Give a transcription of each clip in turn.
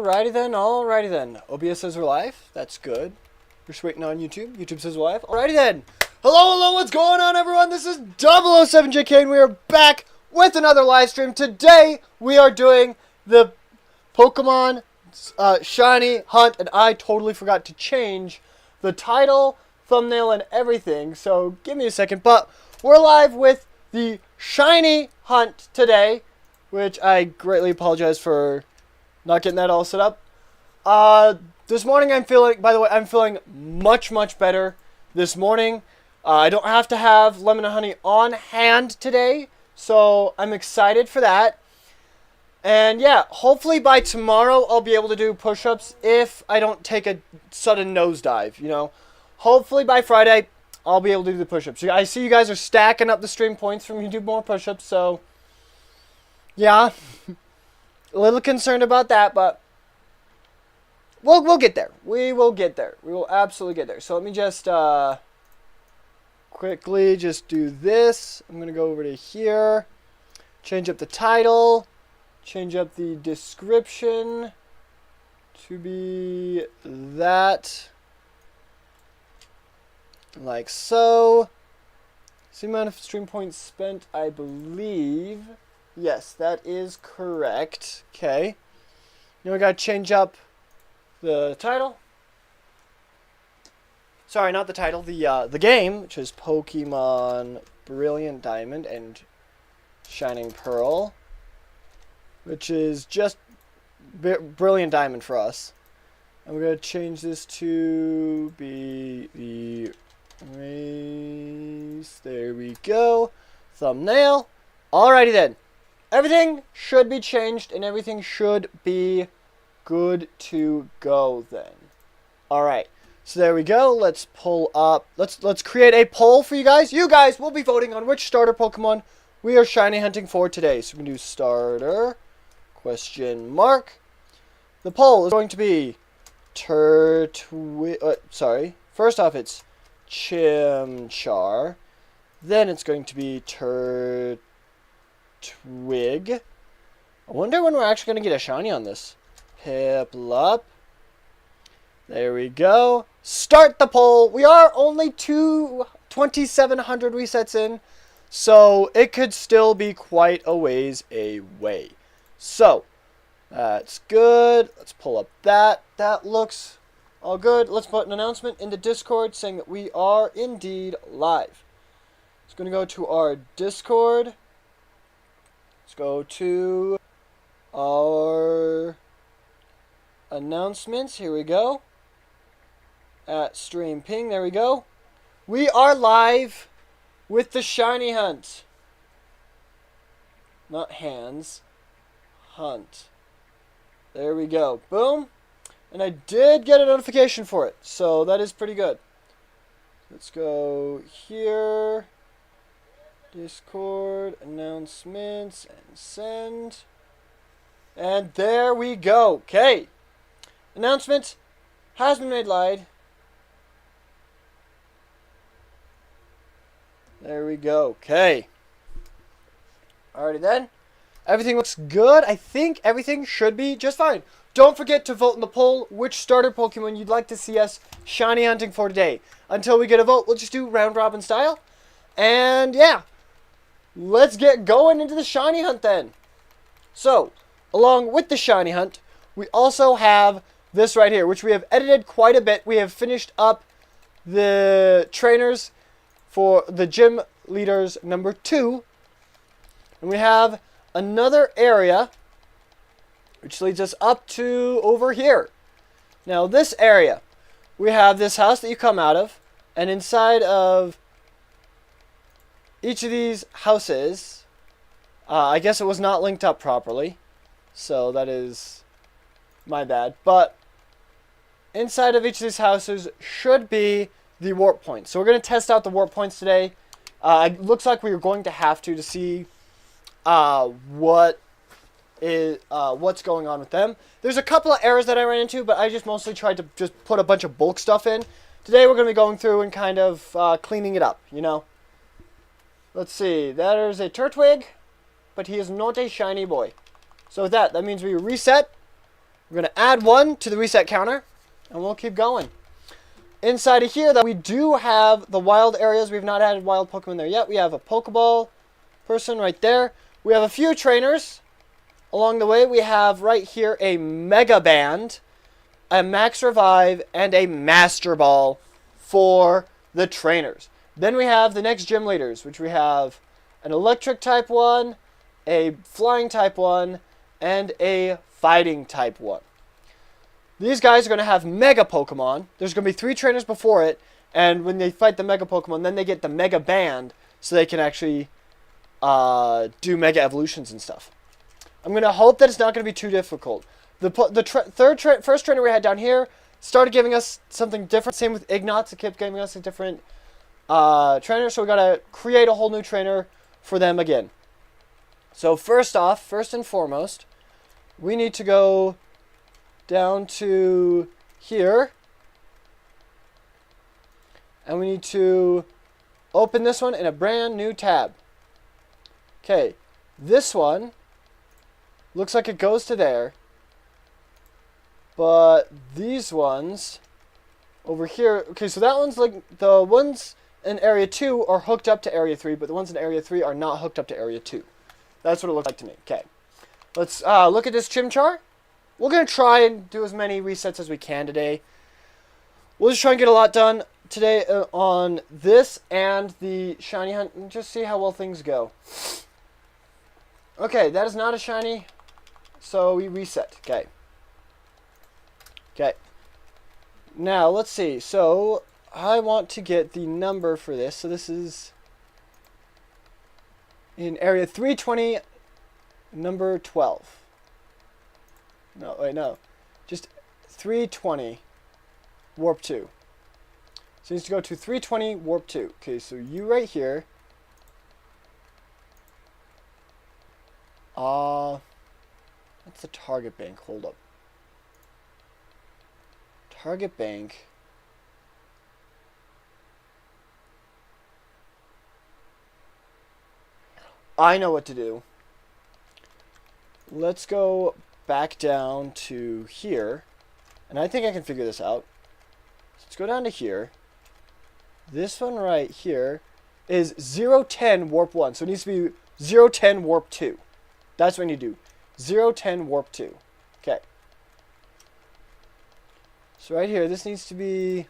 Alrighty then. OBS says we're live. That's good. We're just waiting on YouTube. YouTube says we're live. Alrighty then. Hello, what's going on, everyone? This is 007JK, and we are back with another live stream. Today, we are doing the Pokemon Shiny Hunt, and I totally forgot to change the title, thumbnail, and everything, so give me a second. But we're live with the Shiny Hunt today, which I greatly apologize for not getting that all set up. This morning I'm feeling much better this morning. I don't have to have lemon and honey on hand today, so I'm excited for that. And yeah, hopefully by tomorrow I'll be able to do push-ups if I don't take a sudden nosedive, you know. Hopefully by Friday I'll be able to do the push-ups. I see you guys are stacking up the stream points for me to do more push-ups, so yeah. A little concerned about that, but we'll get there. We will get there. We will absolutely get there. So let me just quickly just do this. I'm going to go over to here, change up the title, change up the description to be that, like so. It's the amount of stream points spent, I believe. Yes, that is correct. Okay. Now we gotta change up the title. Sorry, not the title. The game, which is Pokemon Brilliant Diamond and Shining Pearl, which is just Brilliant Diamond for us. And we're gonna change this to be the race. There we go. Thumbnail. Alrighty then. Everything should be changed and everything should be good to go then. Alright, so there we go. Let's pull up. Let's create a poll for you guys. You guys will be voting on which starter Pokemon we are shiny hunting for today. So we can do starter, question mark. The poll is going to be first off it's Chimchar. Then it's going to be Twig. I wonder when we're actually going to get a shiny on this. Piplup. There we go. Start the poll. We are only 2,700 resets in, so it could still be quite a ways away. So, that's good. Let's pull up that. That looks all good. Let's put an announcement in the Discord saying that we are indeed live. It's going to go to our Discord. Let's go to our announcements. Here we go. At Stream Ping. There we go. We are live with the Shiny Hunt. Not hands. Hunt. There we go. Boom. And I did get a notification for it, so that is pretty good. Let's go here. Discord, announcements, and send. And there we go. Okay. Announcement has been made live. There we go. Okay. Alrighty then. Everything looks good. I think everything should be just fine. Don't forget to vote in the poll which starter Pokemon you'd like to see us shiny hunting for today. Until we get a vote, we'll just do round robin style. And yeah. Let's get going into the shiny hunt then. So, along with the shiny hunt, we also have this right here, which we have edited quite a bit. We have finished up the trainers for the gym leaders number 2. And we have another area, which leads us up to over here. Now, this area, we have this house that you come out of, and inside of each of these houses, I guess it was not linked up properly, so that is my bad. But inside of each of these houses should be the warp points. So we're going to test out the warp points today. It looks like we are going to have to see what's going on with them. There's a couple of errors that I ran into, but I just mostly tried to just put a bunch of bulk stuff in. Today we're going to be going through and kind of cleaning it up, you know. Let's see, that is a Turtwig, but he is not a shiny boy. So with that, that means we reset, We're going to add 1 to the reset counter, and we'll keep going. Inside of here, that we do have the wild areas. We've not added wild Pokemon there yet. We have a Pokeball person right there. We have a few trainers along the way. We have right here a Mega Band, a Max Revive, and a Master Ball for the trainers. Then we have the next gym leaders, which we have an Electric type 1, a Flying type 1, and a Fighting type 1. These guys are going to have Mega Pokemon. There's going to be 3 trainers before it, and when they fight the Mega Pokemon, then they get the Mega Band, so they can actually do Mega Evolutions and stuff. I'm going to hope that it's not going to be too difficult. The first trainer we had down here started giving us something different. Same with Ignots, it kept giving us a different trainer, so we got to create a whole new trainer for them again. So first and foremost, we need to go down to here, and we need to open this one in a brand new tab. Okay, this one looks like it goes to there, but these ones over here, okay, so that one's like, the ones in area 2 are hooked up to area 3, but the ones in area 3 are not hooked up to area 2. That's what it looks like to me. Okay, let's look at this Chimchar. We're going to try and do as many resets as we can today. We'll just try and get a lot done today on this and the shiny hunt, and just see how well things go. Okay, that is not a shiny, so we reset. Okay. Okay. Now, let's see. So, I want to get the number for this. So, this is in area 320, number 12. No, wait, no. Just 320, warp 2. So it needs to go to 320, warp 2. Okay, so you right here. That's the target bank. Hold up. Target bank. I know what to do. Let's go back down to here, and I think I can figure this out. So let's go down to here. This one right here is 010 warp 1, so it needs to be 010 warp 2. That's what you do. 010 warp 2. Okay. So right here, this needs to be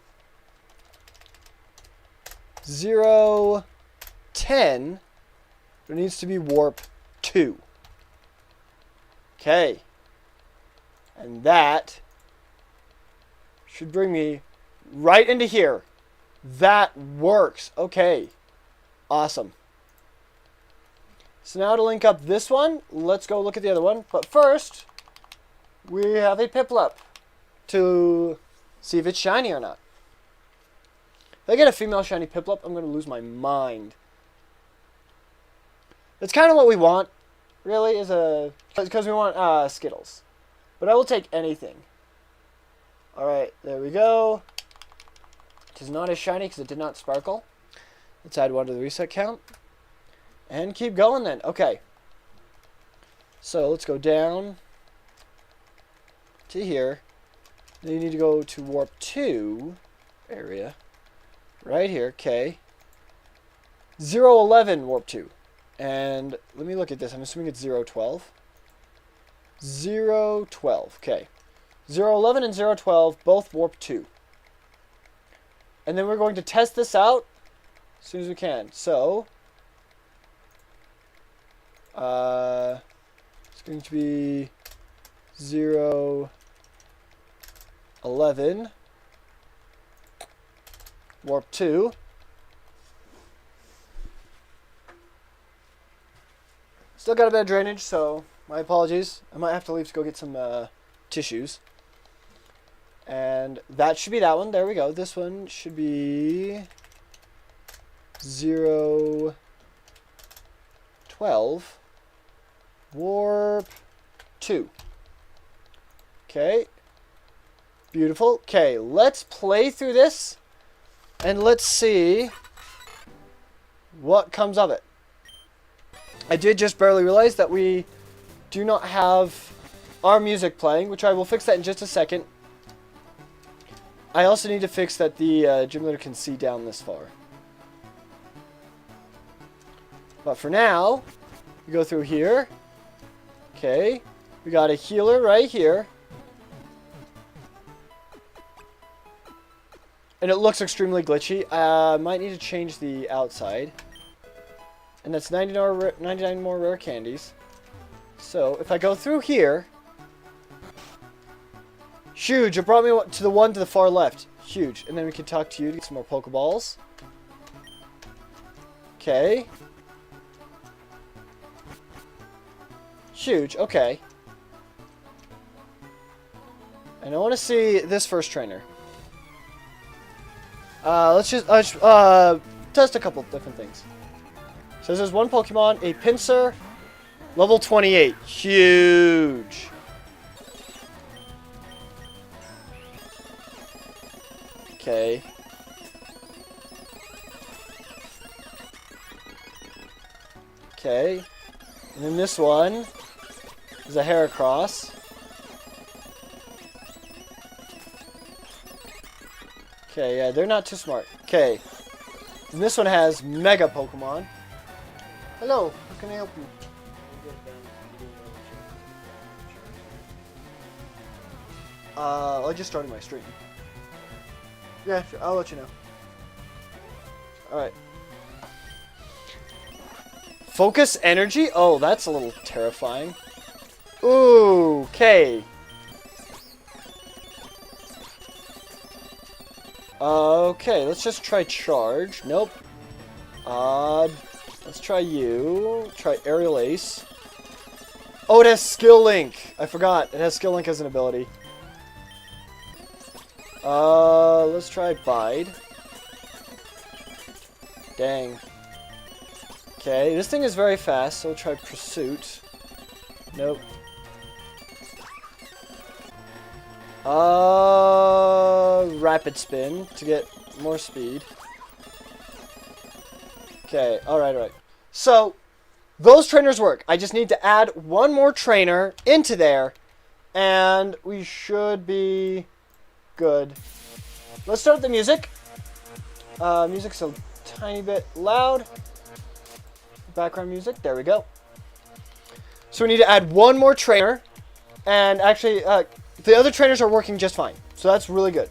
010, but it needs to be warp 2. Okay. And that should bring me right into here. That works. Okay. Awesome. So now to link up this one, let's go look at the other one. But first, we have a Piplup to see if it's shiny or not. If I get a female shiny Piplup, I'm going to lose my mind. That's kind of what we want, really, is because we want Skittles. But I will take anything. Alright, there we go. It is not as shiny because it did not sparkle. Let's add 1 to the reset count. And keep going then. Okay. So let's go down to here. Then you need to go to warp 2 area. Right here. Okay. 011 warp 2. And let me look at this. I'm assuming it's 012. 012. Okay. 011 and 012 both warp 2. And then we're going to test this out as soon as we can. So, it's going to be 011 warp 2. Still got a bit of drainage, so my apologies. I might have to leave to go get some tissues. And that should be that one. There we go. This one should be 012 warp 2. Okay. Beautiful. Okay, let's play through this and let's see what comes of it. I did just barely realize that we do not have our music playing, which I will fix that in just a second. I also need to fix that the gym leader can see down this far. But for now, we go through here. Okay. We got a healer right here. And it looks extremely glitchy. Might need to change the outside. And that's 99 more rare candies. So, if I go through here... Huge! It brought me to the one to the far left. Huge. And then we can talk to you to get some more Pokeballs. Okay. Huge. Okay. And I want to see this first trainer. Let's just test a couple different things. So there's one Pokemon, a Pinsir, level 28. Huge. Okay. Okay. And then this one is a Heracross. Okay, yeah, they're not too smart. Okay. And this one has Mega Pokemon. Hello, how can I help you? I just started my stream. Yeah, sure, I'll let you know. Alright. Focus energy? Oh, that's a little terrifying. Ooh, okay. Okay, let's just try charge. Nope. Let's try you. Try Aerial Ace. Oh, it has Skill Link. I forgot. It has Skill Link as an ability. Let's try Bide. Dang. Okay, this thing is very fast, so we'll try Pursuit. Nope. Rapid Spin to get more speed. Okay, alright. So, those trainers work. I just need to add one more trainer into there, and we should be good. Let's start with the music. Music's a tiny bit loud. Background music, there we go. So we need to add one more trainer, and actually, the other trainers are working just fine, so that's really good.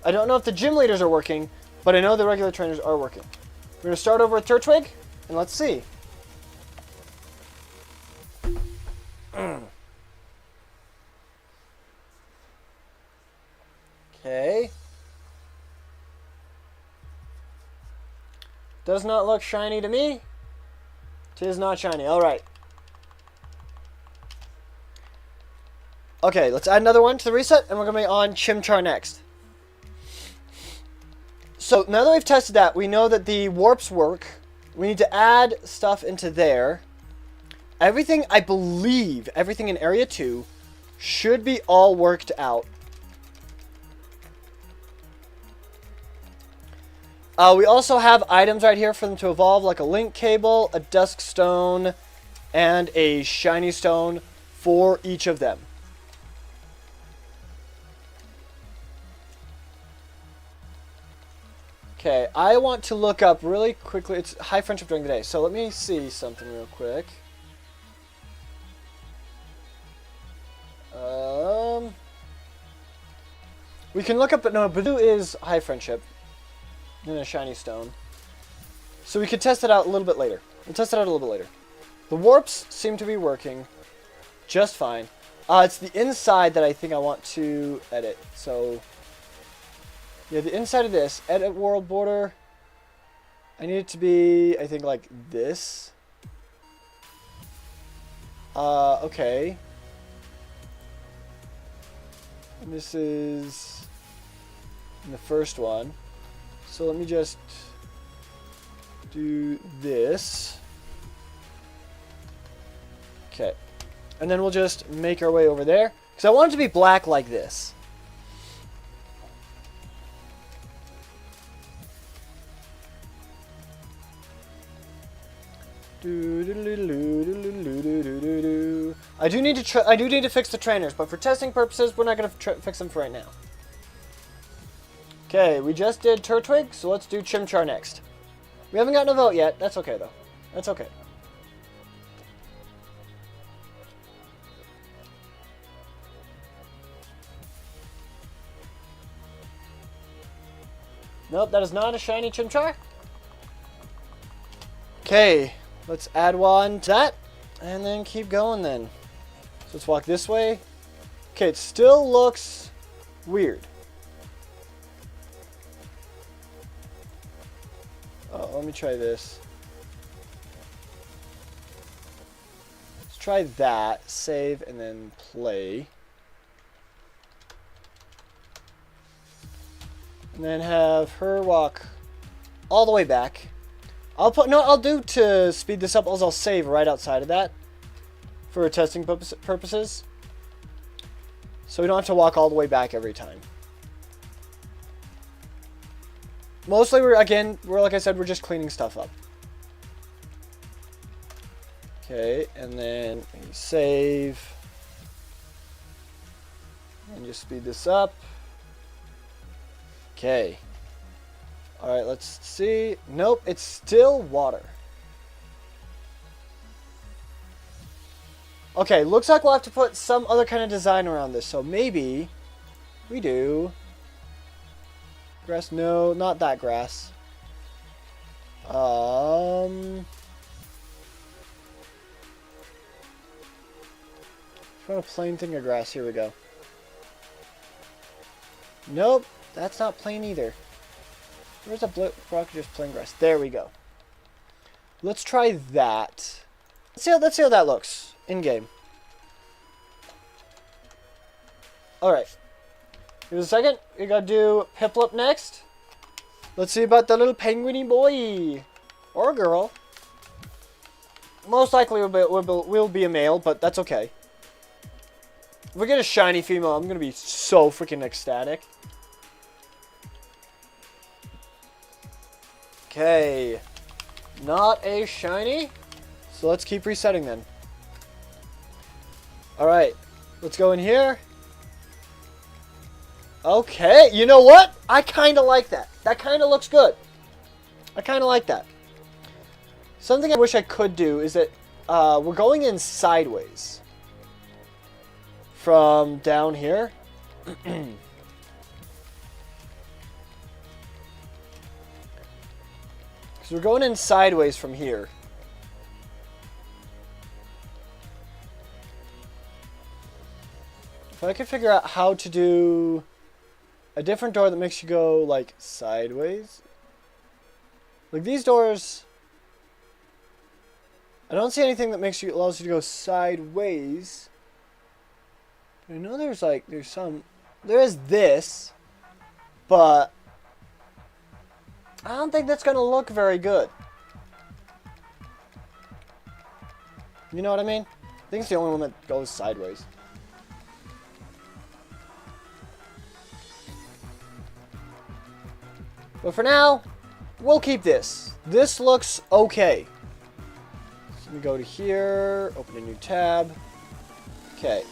I don't know if the gym leaders are working, but I know the regular trainers are working. We're going to start over with Turtwig, and let's see. Okay. Does not look shiny to me. Tis not shiny. Alright. Okay, let's add another one to the reset, and we're going to be on Chimchar next. So, now that we've tested that, we know that the warps work. We need to add stuff into there. Everything, I believe, everything in Area 2 should be all worked out. We also have items right here for them to evolve, like a link cable, a dusk stone, and a shiny stone for each of them. Okay, I want to look up really quickly. It's high friendship during the day, so let me see something real quick. We can look up, but no, Badoo is high friendship. And a shiny stone. So we could test it out a little bit later. We'll test it out a little bit later. The warps seem to be working just fine. It's the inside that I think I want to edit. So, yeah, the inside of this. Edit world border. I need it to be, I think, like this. Okay. And this is in the first one. So let me just do this. Okay. And then we'll just make our way over there. Because I want it to be black like this. I do need to fix the trainers, but for testing purposes, we're not gonna fix them for right now. Okay, we just did Turtwig, so let's do Chimchar next. We haven't gotten a vote yet. That's okay though. That's okay. Nope, that is not a shiny Chimchar. Okay, let's add one to that, and then keep going then. So let's walk this way. Okay, it still looks weird. Oh, let me try this. Let's try that. Save and then play. And then have her walk all the way back. I'll do to speed this up, I'll save right outside of that for testing purposes. So we don't have to walk all the way back every time. Mostly we're like I said, we're just cleaning stuff up. Okay, and then save. And just speed this up. Okay. Alright, let's see. Nope, it's still water. Okay, looks like we'll have to put some other kind of design around this. So maybe we do grass. No, not that grass. Want a plain thing of grass. Here we go. Nope, that's not plain either. Where's a block just plain grass? There we go. Let's try that. Let's see how that looks in game. Alright. Give us a second. We gotta do Piplup next. Let's see about the little penguiny boy. Or girl. Most likely will be a male, but that's okay. If we get a shiny female, I'm gonna be so freaking ecstatic. Okay, not a shiny, so let's keep resetting then. Alright, let's go in here. Okay, you know what? I kind of like that. That kind of looks good. I kind of like that. Something I wish I could do is that we're going in sideways from down here. So we're going in sideways from here. If I could figure out how to do a different door that makes you go like sideways. Like these doors, I don't see anything that allows you to go sideways. I know there is this, but I don't think that's going to look very good. You know what I mean? I think it's the only one that goes sideways. But for now, we'll keep this. This looks okay. So let me go to here, open a new tab. Okay.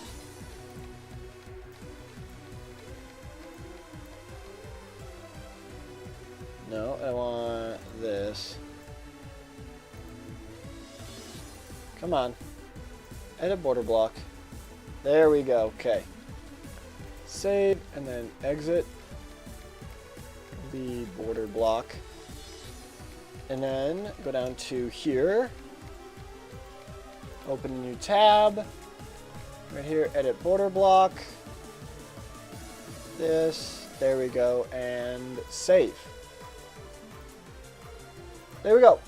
No, I want this. Come on. Edit border block. There we go. Okay. Save and then exit the border block. And then go down to here. Open a new tab. Right here, edit border block. This. There we go. And save. There we go.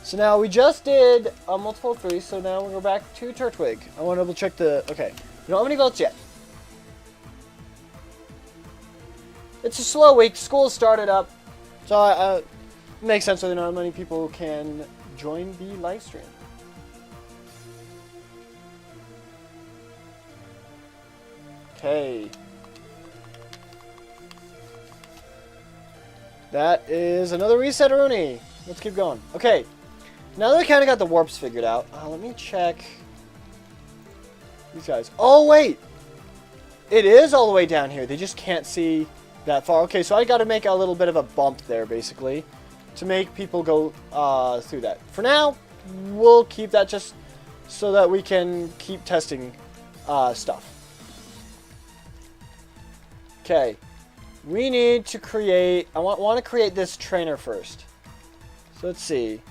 So now we just did a multiple 3, so now we'll go back to Turtwig. I want to double check the... Okay. We don't have any votes yet. It's a slow week. School started up. So it makes sense that not many people can join the live stream. Okay. That is another reset, Rooney. Let's keep going. Okay. Now that we kind of got the warps figured out, let me check. These guys. Oh, wait. It is all the way down here. They just can't see that far. Okay, so I got to make a little bit of a bump there, basically, to make people go through that. For now, we'll keep that just so that we can keep testing stuff. Okay. We need to create... I want to create this trainer first. So let's see.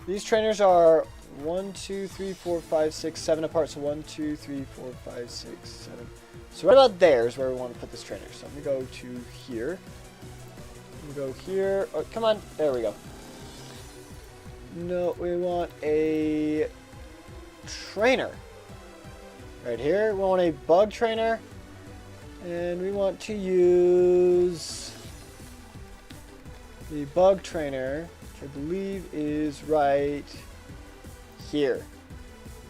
These trainers are 1, 2, 3, 4, 5, 6, 7 apart. So 1, 2, 3, 4, 5, 6, 7. So right about there is where we want to put this trainer. So I'm going to go to here. I'm going to go here. Oh, come on. There we go. No, we want a trainer. Right here. We want a bug trainer. And we want to use the bug trainer, which I believe is right here.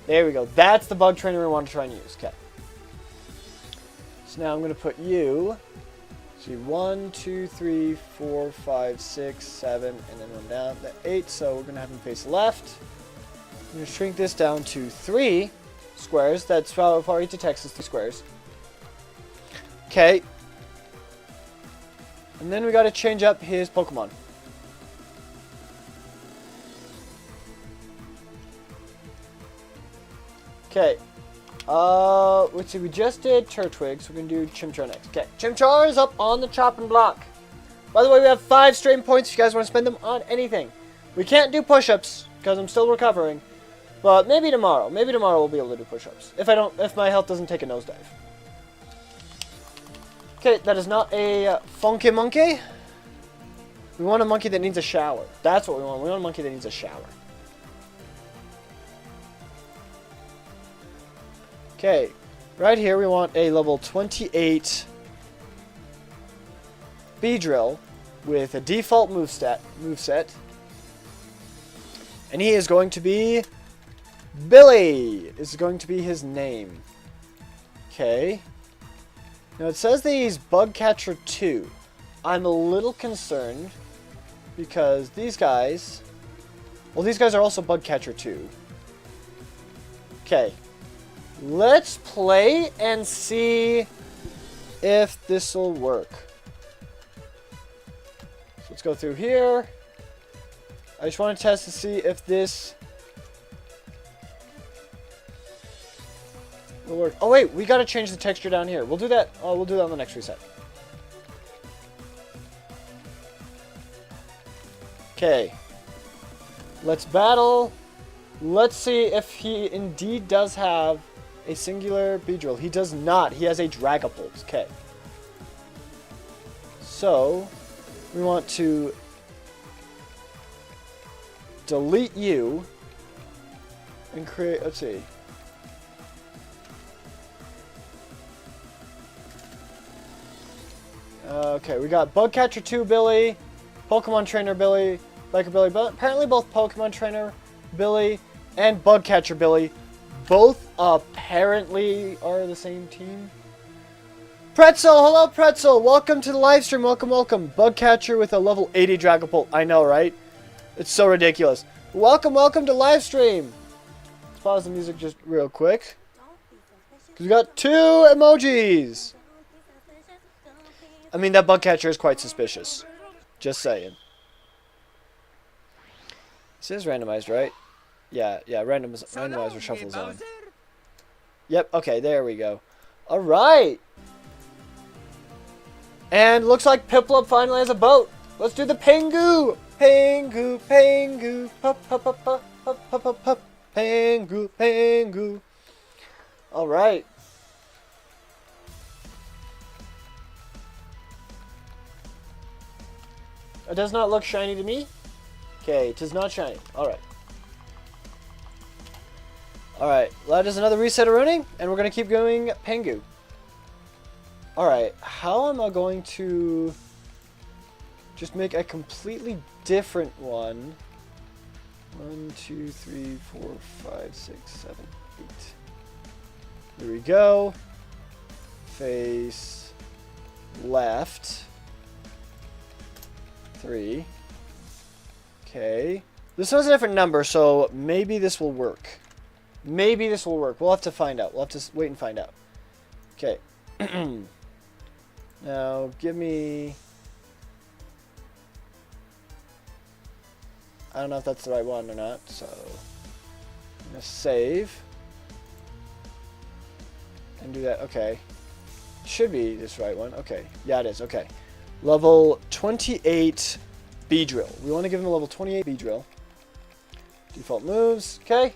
There we go. That's the bug trainer we want to try and use. Okay. So now I'm going to put you. See, 1, 2, 3, 4, 5, 6, 7, and then one down to 8. So we're going to have him face left. I'm going to shrink this down to 3 squares. That's how far he detects is 3 squares. Okay. And then we got to change up his Pokemon. Okay. Let's see. We just did Turtwig, so we're going to do Chimchar next. Okay. Chimchar is up on the chopping block. By the way, we have 5 strain points if you guys want to spend them on anything. We can't do push-ups because I'm still recovering. But maybe tomorrow. Maybe tomorrow we'll be able to do push-ups. If my health doesn't take a nosedive. Okay, that is not a funky monkey. We want a monkey that needs a shower. That's what we want. We want a monkey that needs a shower. Okay, right here we want a level 28 Beedrill with a default moveset. And he is going to be Billy. Is going to be his name. Okay. Now it says that he's Bug Catcher 2. I'm a little concerned because these guys... Well, these guys are also Bug Catcher 2. Okay. Let's play and see if this will work. So let's go through here. I just want to test to see if this will work. Oh wait, we gotta change the texture down here. We'll do that. Oh, we'll do that on the next reset. Okay. Let's battle. Let's see if he indeed does have a singular Beedrill. He does not. He has a Dragapult. Okay. So, we want to delete you and create, let's see. Okay, we got Bug Catcher 2 Billy, Pokemon Trainer Billy, Biker Billy, but apparently both Pokemon Trainer Billy and Bug Catcher Billy both apparently are the same team. Pretzel, hello Pretzel, welcome to the live stream, welcome. Bug Catcher with a level 80 Dragapult, I know, right? It's so ridiculous. Welcome to live stream. Let's pause the music just real quick. Because we got 2 emojis. I mean, that Bug Catcher is quite suspicious. Just saying. This is randomized, right? Yeah, randomizer shuffles on. Yep, okay, there we go. Alright! And looks like Piplup finally has a boat. Let's do the Pingu! Pingu, pup, Pingu. Alright. It does not look shiny to me. Okay, it is not shiny. Alright. Alright, that is another reset of running, and we're going to keep going Pingu. Alright, how am I going to just make a completely different one? 1, 2, 3, 4, 5, 6, 7, 8. Here we go. Face left. 3. Okay. This one's a different number, so maybe this will work. Maybe this will work. We'll have to find out. We'll have to wait and find out. Okay. Now, give me... I don't know if that's the right one or not, so... I'm going to save. And do that. Okay. Should be this right one. Okay. Yeah, it is. Okay. Level 28 B drill. We want to give him a level 28 B drill. Default moves. Okay.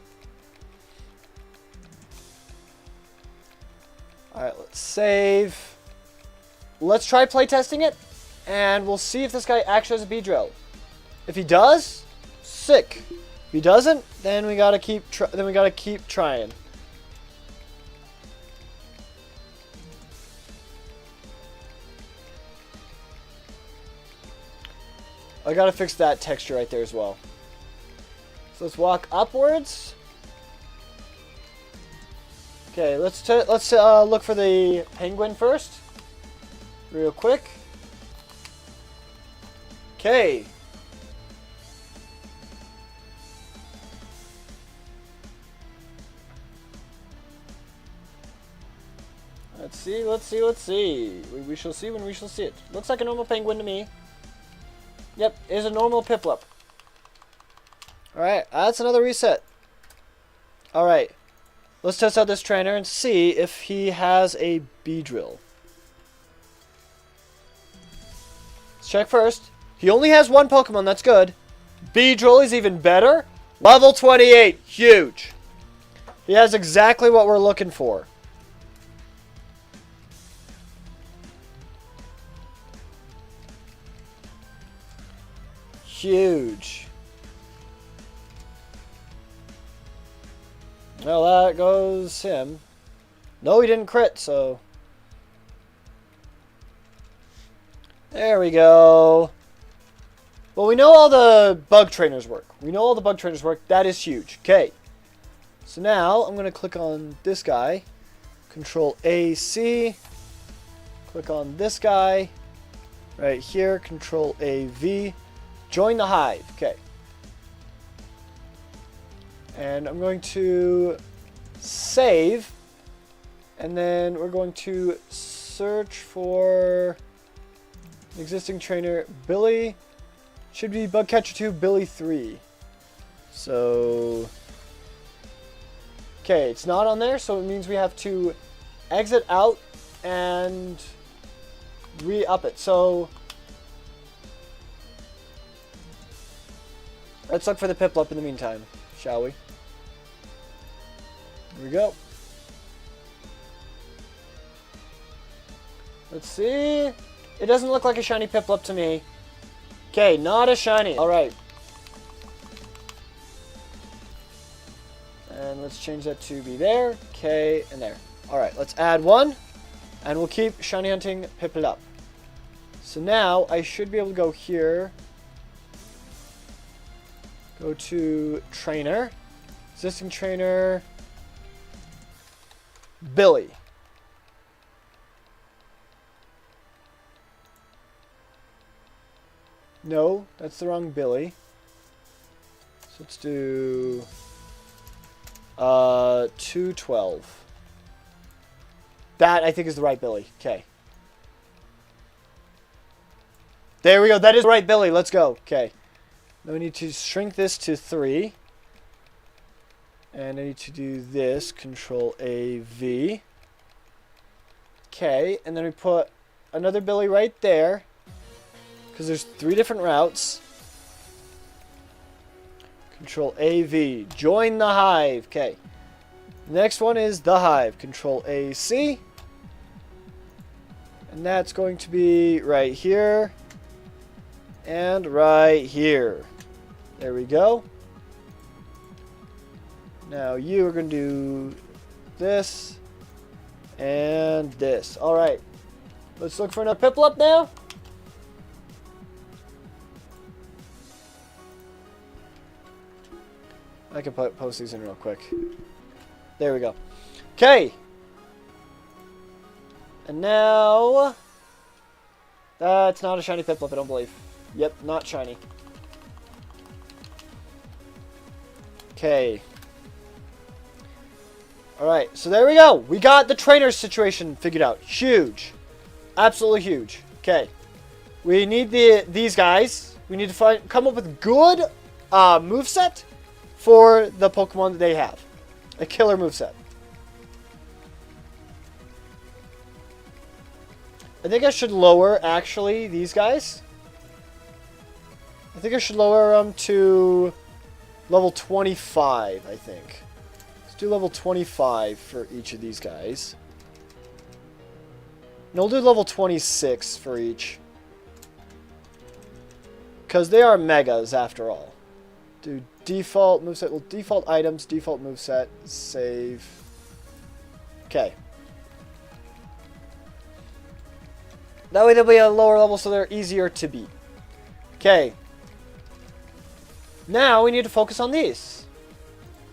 Alright, let's save. Let's try playtesting it, and we'll see if this guy actually has a B drill. If he does, sick. If he doesn't, then we gotta keep trying. I gotta fix that texture right there as well. So let's walk upwards. Okay, let's look for the penguin first, real quick. Okay. Let's see. We shall see when we shall see it. Looks like a normal penguin to me. Yep, is a normal Piplup. Alright, that's another reset. Alright, let's test out this trainer and see if he has a B drill. Let's check first. He only has one Pokemon, that's good. B drill is even better. Level 28, huge. He has exactly what we're looking for. Huge. Well, that goes him. No, he didn't crit, so... There we go. Well, we know all the bug trainers work. That is huge. Okay. So now, I'm going to click on this guy. Control AC. Click on this guy. Right here. Control AV. Join the hive. Okay. And I'm going to save. And then we're going to search for an existing trainer. Billy. Should be Bugcatcher 2, Billy 3. So... Okay, it's not on there, so it means we have to exit out and re-up it. So... let's look for the Piplup in the meantime, shall we? Here we go. Let's see. It doesn't look like a shiny Piplup to me. Okay, not a shiny. Alright. And let's change that to be there. Okay, and there. Alright, let's add one. And we'll keep shiny hunting Piplup. So now, I should be able to go here. Go to trainer. Existing trainer. Billy. No, that's the wrong Billy. So let's do 212. That I think is the right Billy. Okay. There we go. That is the right Billy. Let's go. Okay. Now we need to shrink this to 3. And I need to do this. Control AV. Okay. And then we put another Billy right there. Because there's 3 different routes. Control AV. Join the hive. Okay. Next one is the hive. Control AC. And that's going to be right here. And right here. There we go. Now you are going to do this. And this. Alright. Let's look for another Piplup now. I can post these in real quick. There we go. Okay. And now... that's not a shiny Piplup, I don't believe. Yep, not shiny. Okay. Alright, so there we go. We got the trainer situation figured out. Huge. Absolutely huge. Okay. We need these guys. We need to come up with good moveset for the Pokemon that they have. A killer moveset. I think I should lower, actually, these guys. I think I should lower them to level 25, I think. Let's do level 25 for each of these guys. And we'll do level 26 for each. Because they are megas, after all. Do default moveset. Well, default items, default moveset, save. Okay. That way they'll be at a lower level so they're easier to beat. Okay. Now we need to focus on these.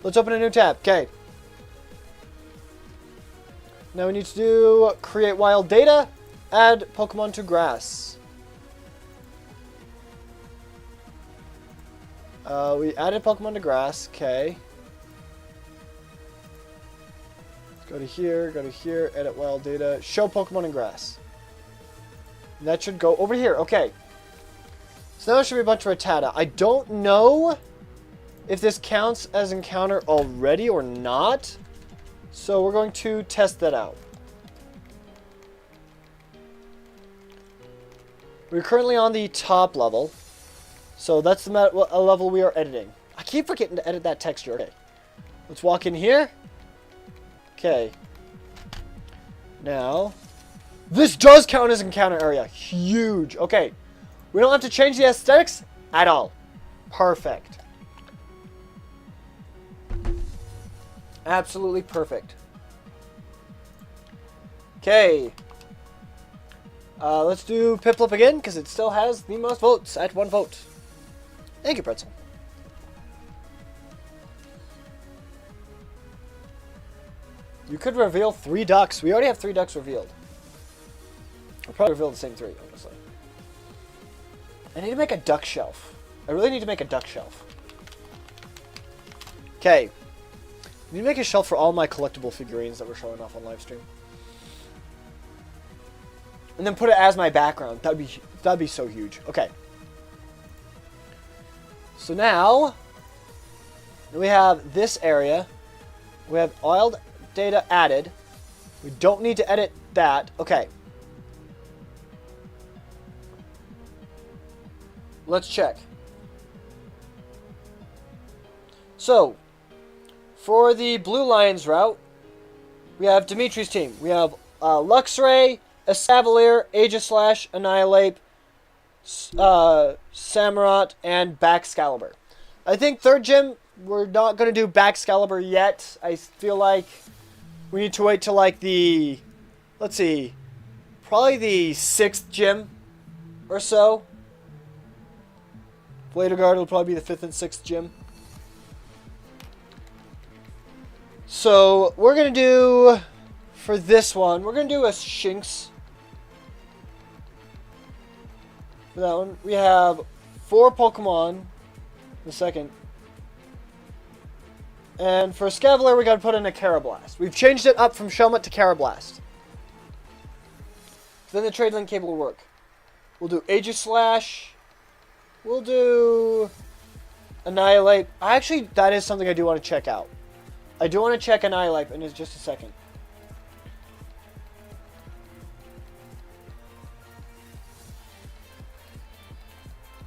Let's open a new tab. Okay. Now we need to do create wild data, add Pokemon to grass. We added Pokemon to grass. Okay. Let's go to here, edit wild data, show Pokemon in grass. And that should go over here. Okay. So now there should be a bunch of Rattata. I don't know if this counts as encounter already or not. So we're going to test that out. We're currently on the top level. So that's the level we are editing. I keep forgetting to edit that texture. Okay. Let's walk in here. Okay. Now, this does count as encounter area. Huge. Okay. We don't have to change the aesthetics at all. Perfect. Absolutely perfect. Okay. Let's do Piplup again, because it still has the most votes at 1 vote. Thank you, Pretzel. You could reveal 3 ducks. We already have 3 ducks revealed. I'll probably reveal the same 3, honestly. I need to make a duck shelf. I really need to make a duck shelf. Okay. I need to make a shelf for all my collectible figurines that we're showing off on livestream. And then put it as my background. That'd be so huge. Okay. So now we have this area. We have wild data added. We don't need to edit that. Okay. Let's check. So, for the Blue Lions route, we have Dimitri's team. We have Luxray, Escavalier, Aegislash, Annihilate, Samurott, and Baxcalibur. I think 3rd gym, we're not going to do Baxcalibur yet. I feel like we need to wait till like the, let's see, probably the 6th gym or so. Bladeguard will probably be the 5th and 6th gym. So, we're going to do, for this one, we're going to do a Shinx. For that one, we have 4 Pokemon. The second. And for Escavalier, we got to put in a Carablast. We've changed it up from Shelmet to Carablast. Then the trade link cable will work. We'll do Aegislash. We'll do Annihilate. Actually, that is something I do want to check out. I do want to check Annihilate in just a second.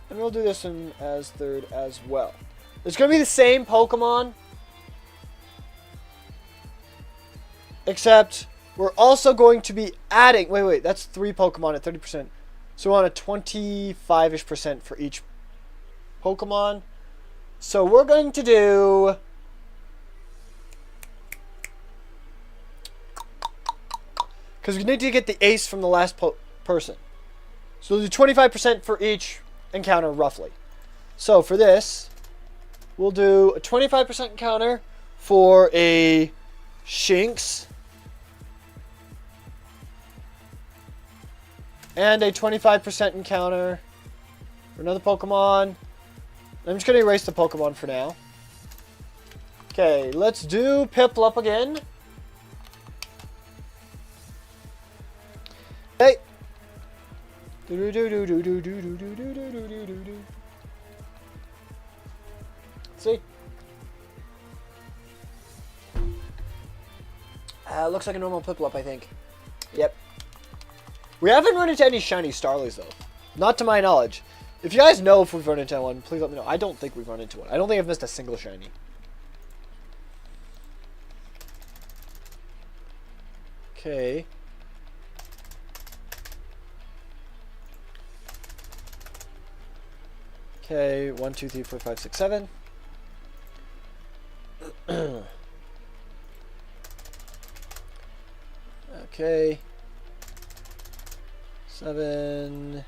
And we'll do this one as 3rd as well. It's going to be the same Pokemon. Except we're also going to be adding... Wait, that's 3 Pokemon at 30%. So we're on a 25-ish % for each Pokemon. So we're going to do... Because we need to get the ace from the last person. So we'll do 25% for each encounter, roughly. So for this, we'll do a 25% encounter for a Shinx. And a 25% encounter for another Pokemon. I'm just going to erase the Pokemon for now. Okay, let's do Piplup again. Hey. See? Looks like a normal Piplup, I think. Yep. We haven't run into any shiny Starlies, though. Not to my knowledge. If you guys know if we've run into one, please let me know. I don't think we've run into one. I don't think I've missed a single shiny. Okay. Okay, 1, 2, 3, 4, 5, 6, 7. Okay. 7.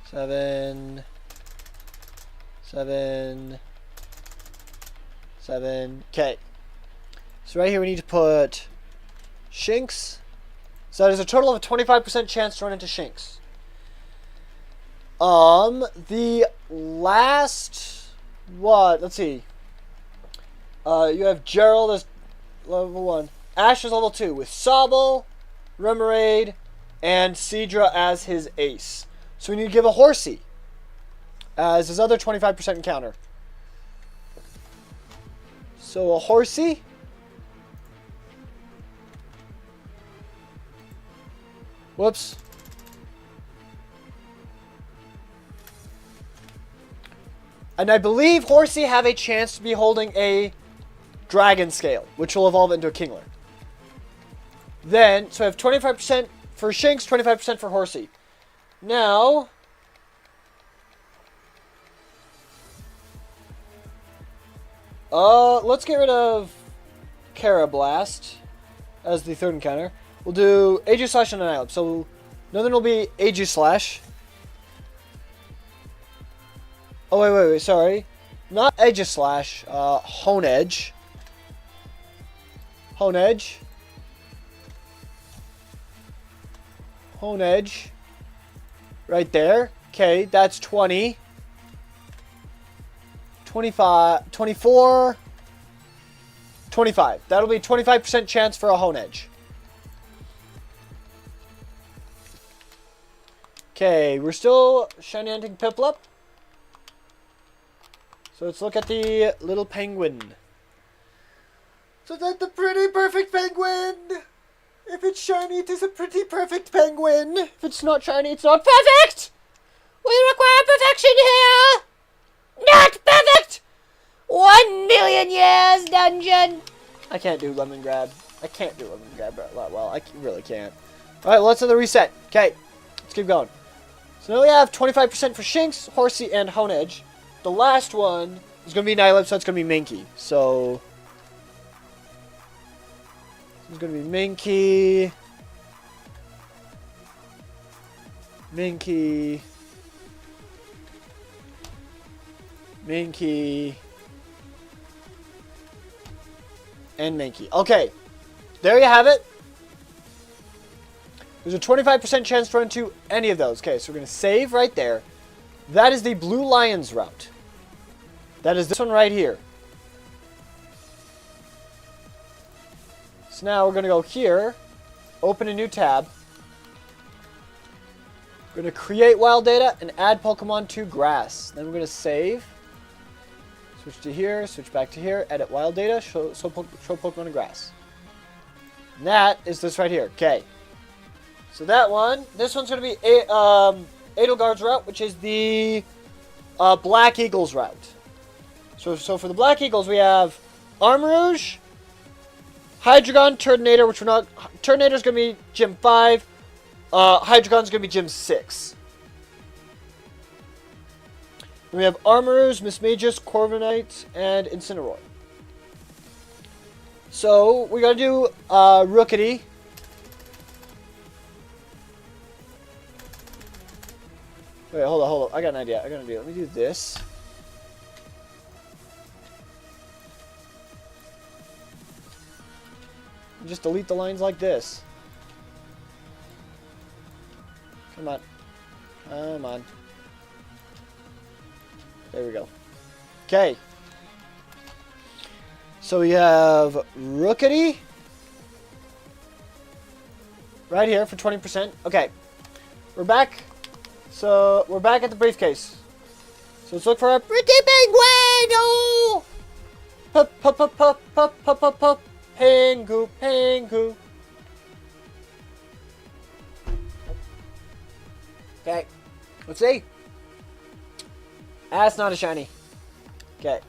7. 7. 7. Okay. So right here we need to put Shinx. So that is a total of a 25% chance to run into Shinx. The last, let's see. You have Gerald as level 1. Ash is level 2 with Sobble, Remoraid, and Seadra as his ace. So we need to give a Horsey as his other 25% encounter. So a Horsey. Whoops. And I believe Horsey have a chance to be holding a Dragon Scale, which will evolve into a Kingler. Then, so I have 25% for Shinx, 25% for Horsey. Now, let's get rid of Carablast as the third encounter. We'll do Aegislash and Annihilape. So, another will be Aegislash. Oh, wait, sorry. Not Aegislash, Honedge. Honedge. Honedge. Right there. Okay, that's 20. 25, 24, 25. That'll be 25% chance for a Honedge. Okay, we're still shiny hunting Piplup. So let's look at the little penguin. So that's the pretty perfect penguin. If it's shiny, it is a pretty perfect penguin. If it's not shiny, it's not perfect. We require perfection here. Not perfect. 1 million years dungeon. I can't do lemon grab. I can't do lemon grab well. I really can't. All right, let's do the reset. Okay, let's keep going. So now we have 25% for Shinx, Horsey, and Honedge. The last one is going to be Annihilape, so it's going to be Minky. So it's going to be Minky. Minky. Minky. And Minky. Okay. There you have it. There's a 25% chance to run into any of those. Okay, so we're going to save right there. That is the Blue Lions route. That is this one right here. So now we're going to go here, open a new tab. We're going to create wild data and add Pokemon to grass. Then we're going to save. Switch to here, switch back to here, edit wild data, show Pokemon in grass. And that is this right here. Okay. So that one, this one's going to be Edelgard's route, which is the Black Eagles route. So for the Black Eagles, we have Armarouge, Hydreigon, Turtonator, which we're not... Turtonator's going to be Gym 5. Hydreigon's going to be Gym 6. Then we have Armarouge, Mismagius, Corviknight, and Incineroar. So we got to do Rookity. Wait, hold on. I got an idea. Let me do this. Just delete the lines like this. Come on. Come on. There we go. Okay. So we have Rookity. Right here for 20%. Okay. We're back. So, we're back at the briefcase. So, let's look for a pretty penguin! Oh! Pup, pup, pup, pup, pup, pup, pup, pup. Pengu, pengu. Okay. Let's see. That's not a shiny. Okay.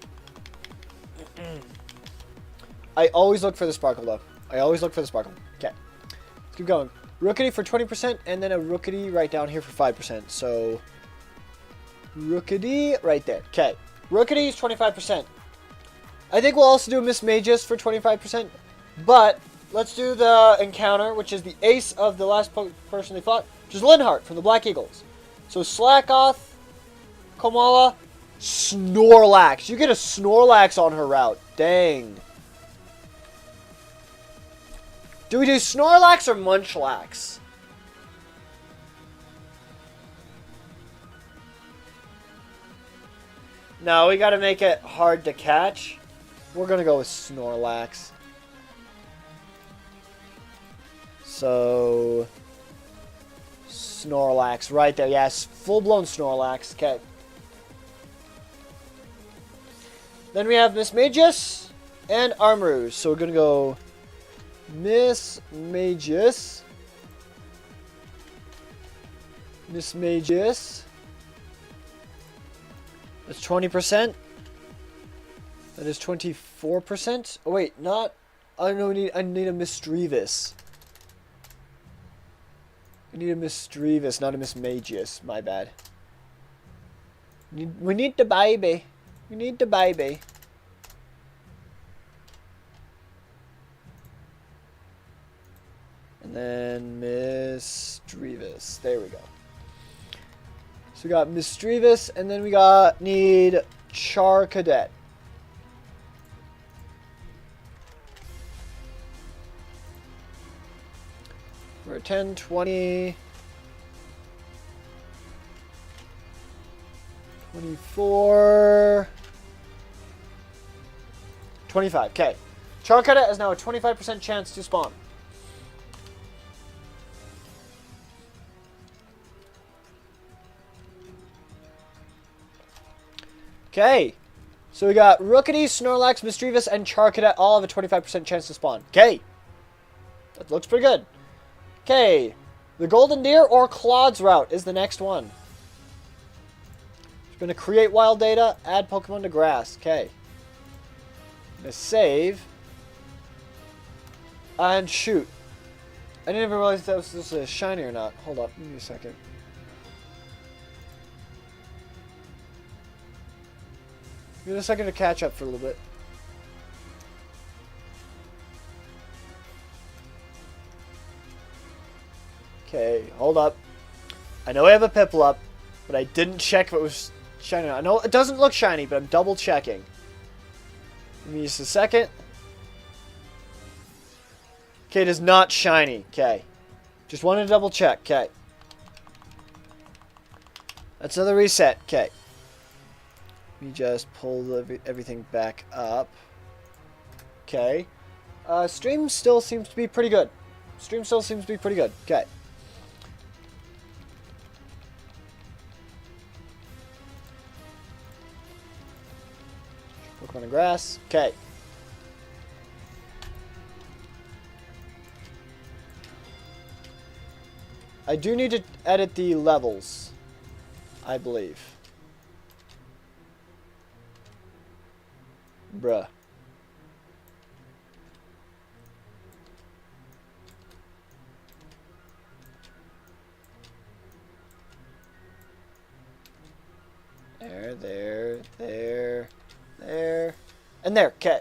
I always look for the sparkle, though. I always look for the sparkle. Okay. Let's keep going. Rookity for 20%, and then a Rookity right down here for 5%. So, Rookity right there. Okay. Rookity is 25%. I think we'll also do a Miss Magus for 25%. But, let's do the encounter, which is the ace of the last person they fought, which is Linhardt from the Black Eagles. So, Slackoth, Komala, Snorlax. You get a Snorlax on her route. Dang. Do we do Snorlax or Munchlax? No, we gotta make it hard to catch. We're gonna go with Snorlax. So... Snorlax, right there. Yes, full-blown Snorlax. Okay. Then we have Miss Magus and Armarouge. So we're gonna go... Miss Magus. Miss Magus. That's 20%. That is 24%. Oh wait, not. I know. I need a Misdreavus. I need a Misdreavus, not a Miss Magus. My bad. We need the baby. We need the baby. And then Misdreavus. There we go. So we got Misdreavus, and then we need Charcadet. For 10, 20, 24, 25. Okay. Charcadet is now a 25% chance to spawn. Okay, so we got Rookity, Snorlax, Misdreavus, and Charcadet all have a 25% chance to spawn. Okay, that looks pretty good. Okay, the Golden Deer or Claude's route is the next one. We're going to create wild data, add Pokemon to grass. Okay, I'm going to save, and shoot. I didn't even realize if that was a shiny or not. Hold up, give me a second. Give me a second to catch up for a little bit. Okay, hold up. I know I have a Piplup, but I didn't check if it was shiny. I know it doesn't look shiny, but I'm double checking. Give me just a second. Okay, it is not shiny. Okay. Just wanted to double check. Okay. That's another reset. Okay. Let me just pull everything back up. Okay. Stream still seems to be pretty good. Stream still seems to be pretty good. Okay. Pokemon and grass. Okay. I do need to edit the levels, I believe. Bruh. There. And there. Okay.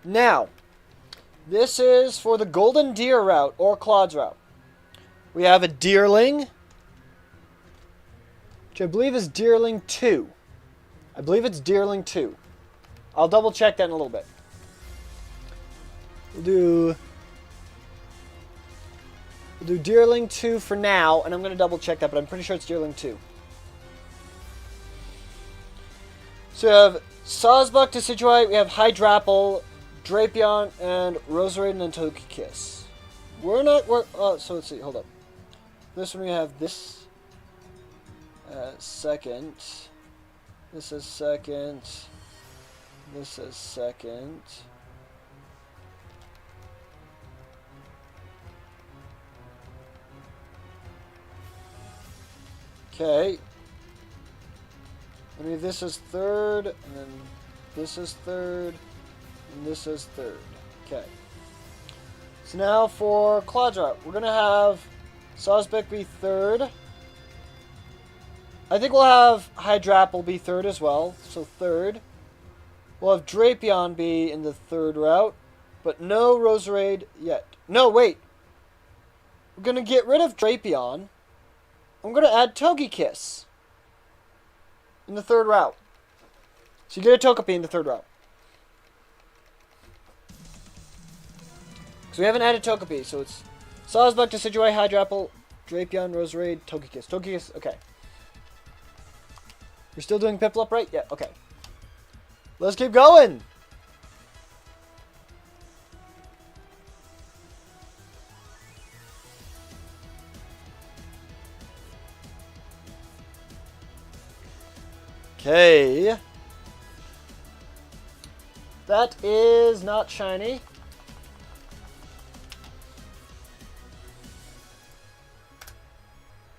Now, this is for the Golden Deer route or Claude's route. We have a Deerling, which I believe is Deerling 2. I believe it's Deerling 2. I'll double check that in a little bit. We'll do Deerling 2 for now, and I'm going to double check that, but I'm pretty sure it's Deerling 2. So we have Sawsbuck to Decidueye, we have Hydrapple, Drapion and Roserade and Togekiss. We're not. So let's see. Hold up. This one we have this second. This is second. This is second. Okay. I mean, this is third, and then this is third, and this is third. Okay. So now for Clawdrop, we're going to have Sawsbeck be third. I think we'll have Hydrapple be third as well, so third. We'll have Drapion be in the third route, but no Roserade yet. No, wait. We're going to get rid of Drapion. I'm going to add Togekiss in the third route. So you get a Togepi in the third route. So we haven't added Togepi, so it's Sawsbuck, Decidueye, Hydrapple, Drapion, Roserade, Togekiss. Togekiss, okay. We're still doing Piplup, right? Yeah, okay. Let's keep going! Okay. That is not shiny.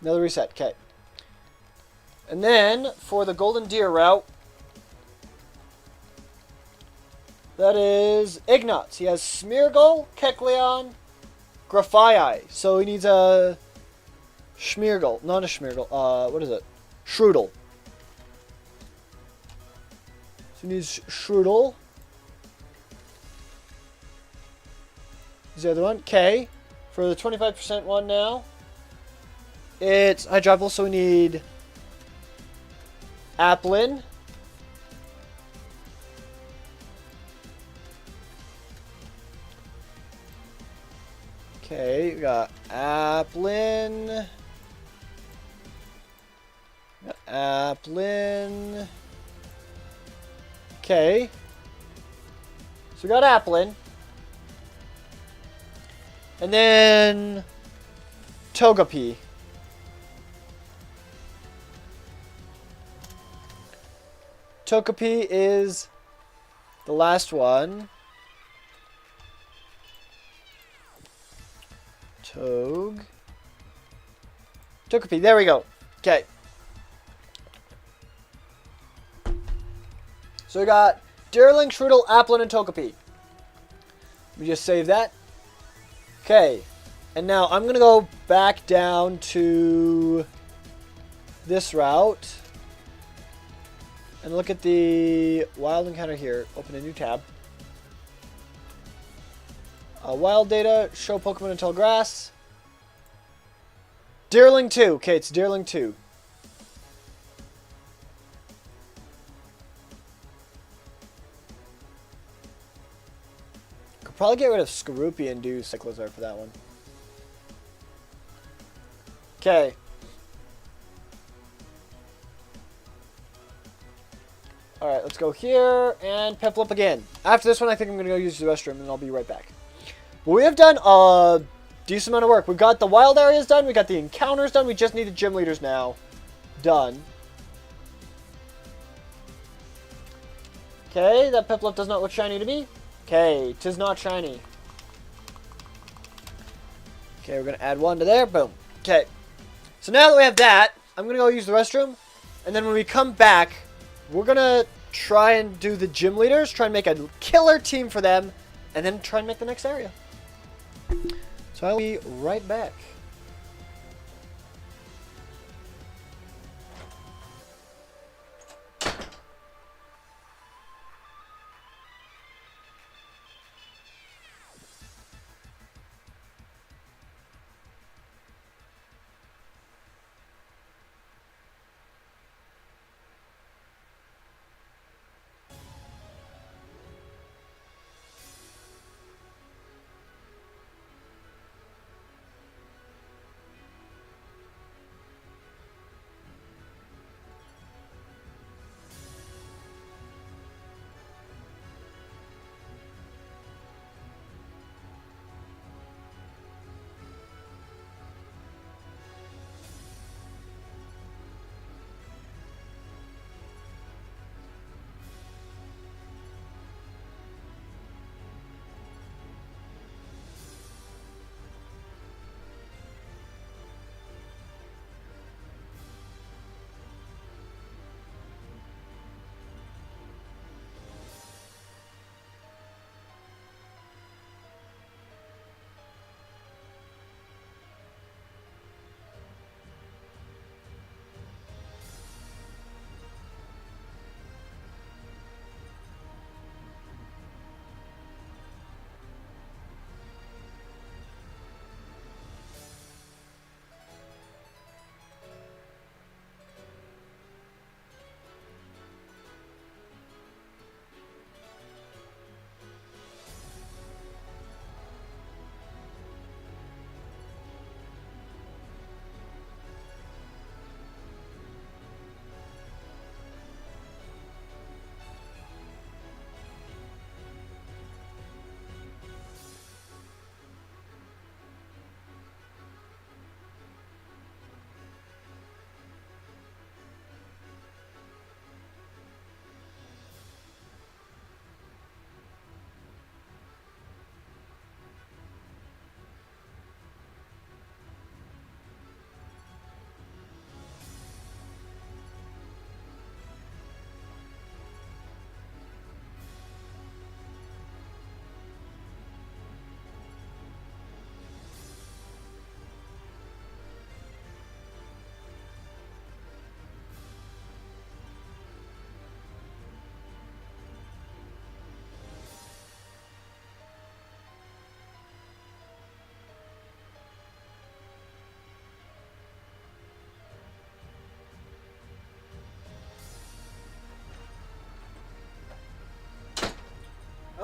Another reset, okay. And then, for the Golden Deer route, that is Ignatz. He has Smeargle, Kecleon, Grafaiai. So he needs a Schmeargle. Not a Schmeargle. What is it? Shroodle. So he needs Shroodle. Is the other one. Okay. For the 25% one now, it's Hydrapple, so we need Applin. Okay, we got Applin. Applin. Okay. So we got Applin. And then Togepi. Togepi is the last one. Togepi, there we go. Okay. So we got Deerling, Shroodle, Applin, and Togepi. Let me just save that. Okay. And now I'm going to go back down to this route. And look at the wild encounter here. Open a new tab. Wild data, show Pokemon until grass. Deerling 2. Okay, it's Deerling 2. Could probably get rid of Skorupi and do Cyclozar for that one. Okay. Alright, let's go here and Piplup again. After this one, I think I'm going to go use the restroom and I'll be right back. But we have done a decent amount of work. We've got the wild areas done. We got the encounters done. We just need the gym leaders now done. Okay, that Piplup does not look shiny to me. Okay, 'tis not shiny. Okay, we're going to add one to there. Boom. Okay. So now that we have that, I'm going to go use the restroom. And then when we come back, we're going to try and do the gym leaders. Try and make a killer team for them. And then try and make the next area. So I'll be right back.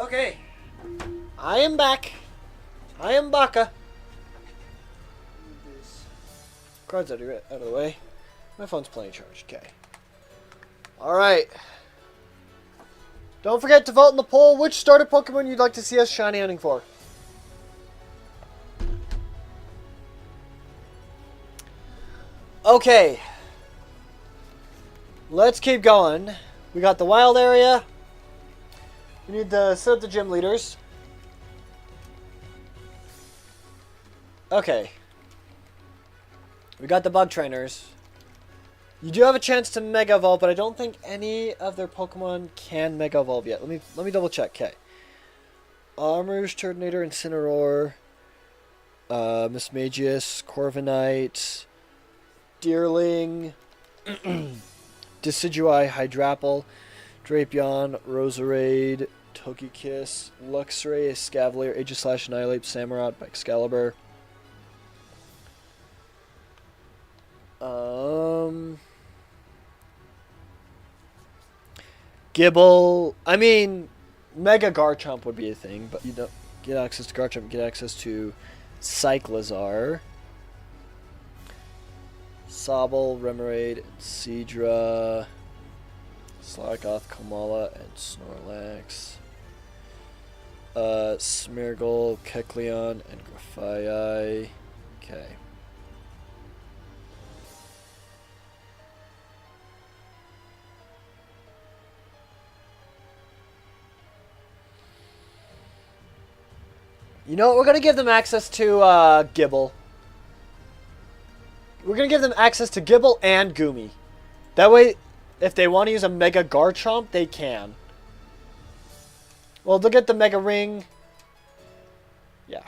Okay. I am back. I am Baka. Move these cards out of the way. My phone's plenty charged. Okay. Alright. Don't forget to vote in the poll which starter Pokemon you'd like to see us shiny hunting for. Okay. Let's keep going. We got the wild area. We need to set up the gym leaders. Okay. We got the bug trainers. You do have a chance to Mega Evolve, but I don't think any of their Pokemon can Mega Evolve yet. Let me double check. Okay. Armouge, Turtonator, Incineroar, Mismagius, Corviknight, Deerling, Decidueye, Hydrapple, Drapion, Roserade, Togekiss, Luxray, Escavalier, Aegislash, Annihilate, Samurott, Excalibur. Gibble. I mean, Mega Garchomp would be a thing, but you don't get access to Garchomp. Get access to Cyclizar, Sobble, Remoraid, Seadra, Slakoth, Komala, and Snorlax. Smeargle, Kecleon, and Grafaiai. Okay. You know what? We're going to give them access to Gibble. We're going to give them access to Gibble and Goomy. That way, if they want to use a Mega Garchomp, they can. Well, they'll get the Mega Ring. Yeah.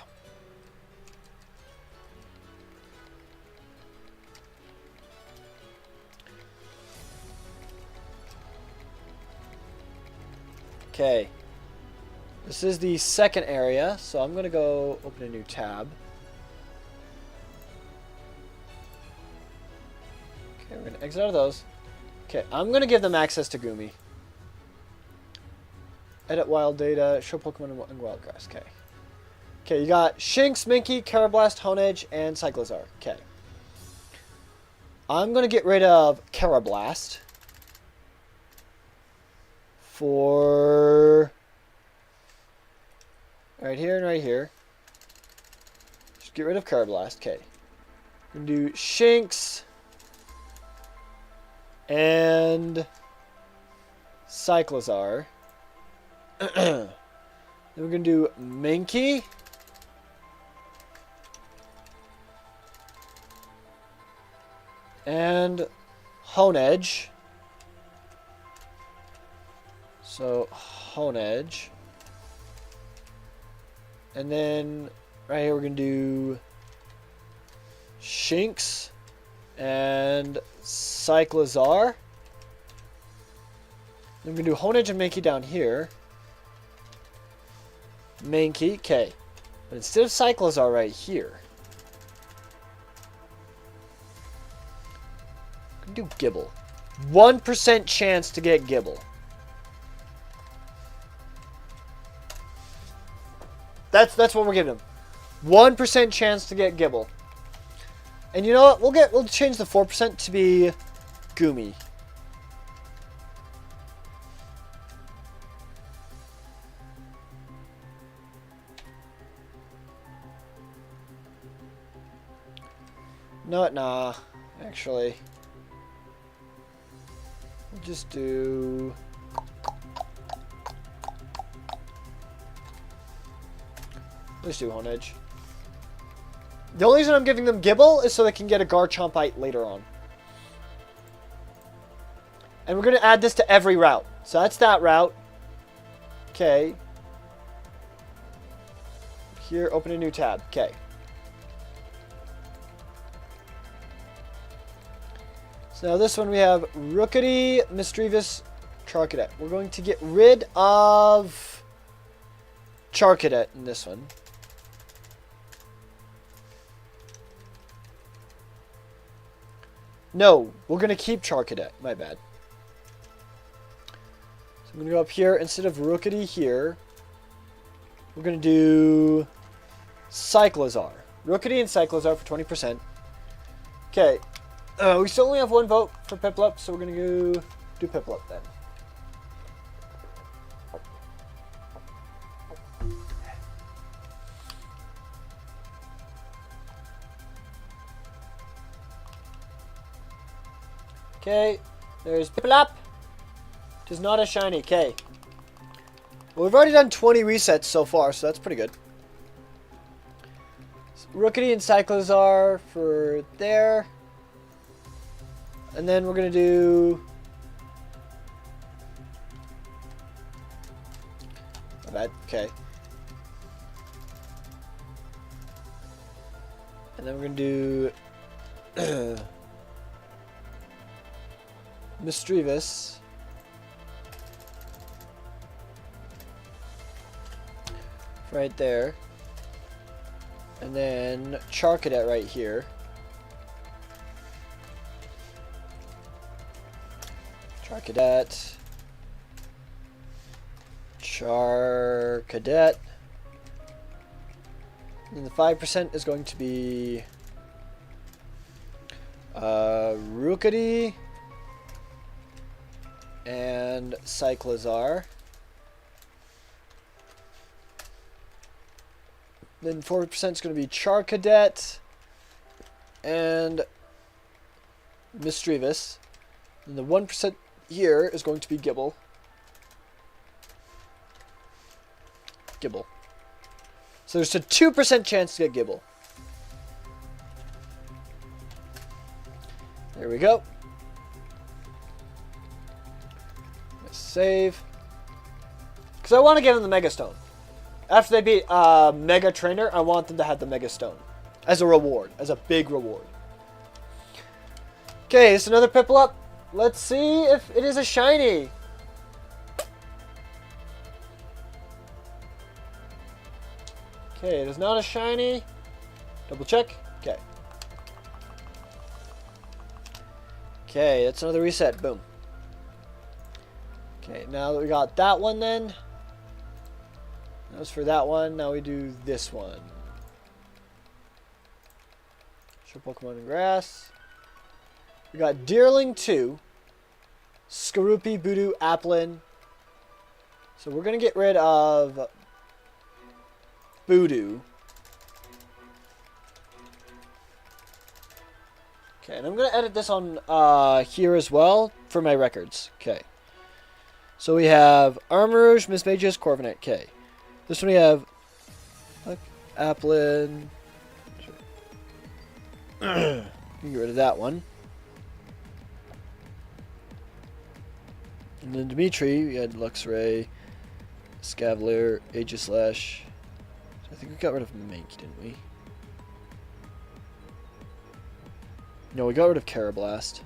Okay. This is the second area, so I'm going to go open a new tab. Okay, we're going to exit out of those. Okay, I'm going to give them access to Goomy. Edit wild data, show Pokemon and wild grass. Okay. Okay, you got Shinx, Minky, Carablast, Honedge, and Cyclizar. Okay. I'm going to get rid of Carablast for right here and right here. Just get rid of Carablast. Okay. We're going to do Shinx and Cyclizar. Then we're going to do Minky. And Honedge. So, Honedge. And then, right here we're going to do Shinx and Cyclizar. Then we're going to do Honedge and Mankey down here. Mankey, okay. But instead of Cyclizar right here, I'm going to do Gibble. 1% chance to get Gibble. That's what we're giving him. 1% chance to get Gibble. And you know what? We'll change the 4% to be Goomy. No, nah. Actually, we'll just do. Let's do Honedge. The only reason I'm giving them Gibble is so they can get a Garchompite later on. And we're going to add this to every route. So that's that route. Okay. Here, open a new tab. Okay. So now this one we have Rookity, Misdreavus, Charcadet. We're going to get rid of Charcadet in this one. No, we're going to keep Charcadet. My bad. So I'm going to go up here. Instead of Rookity here, we're going to do Cyclizar. Rookity and Cyclizar for 20%. Okay. We still only have one vote for Piplup, so we're going to go do Piplup then. Okay, there's Piplup. It is not a shiny. Okay. Well, we've already done 20 resets so far, so that's pretty good. Rookity and Cyclizar for there. And then we're going to do... My bad. Okay. And then we're going to do... Mischievous. Right there. And then Charcadet right here. Charcadet. Charcadet. And the 5% is going to be Rookity and Cyclizar. Then 4% is going to be Charcadet and Mischievous. And the 1% here is going to be Gibble. Gibble. So there's a 2% chance to get Gibble. There we go. Let's save. Because I want to give them the Mega Stone. After they beat Mega Trainer, I want them to have the Mega Stone. As a reward. As a big reward. Okay, it's another Piplup. Let's see if it is a shiny. Okay, it is not a shiny. Double check. Okay. Okay, that's another reset. Boom. Okay, now that we got that one then. That was for that one. Now we do this one. Show Pokemon in Grass. We got Deerling 2. Skorupi, Voodoo, Applin. So we're going to get rid of Voodoo. Okay, and I'm going to edit this on here as well for my records. Okay. So we have Armarouge, Mismagius, Corviknight. Okay. This one we have Applin. Get rid of that one. And then Dimitri, we had Luxray, Scavalier, Aegislash. I think we got rid of Mankey, didn't we? No, we got rid of Carablast.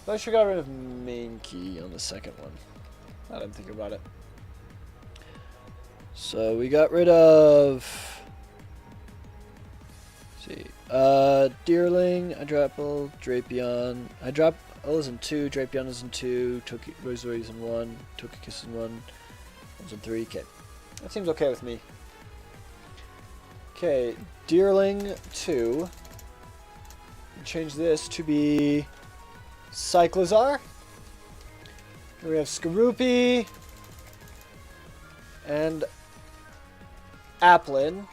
I should got rid of Mankey on the second one. I didn't think about it. So we got rid of... Let's see. Deerling, Hydrapple, Drapion. Hydrapple is in 2, Drapion is in 2, Roizoi is in 1, Togekiss is in 1, one's in 3. Okay. That seems okay with me. Okay, Deerling 2. Change this to be Cyclizar. Here we have Skorupi and Applin.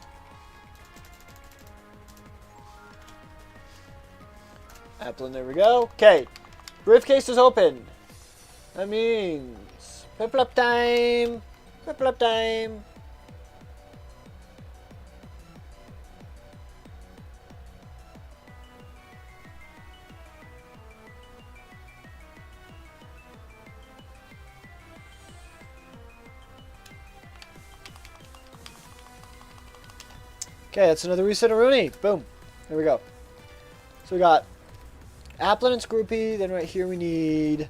Applin, there we go. Okay, briefcase is open. That means Piplup time. Piplup time. Okay, that's another reset of Rooney. Boom. There we go. So we got Applin and Skorupi. Then right here we need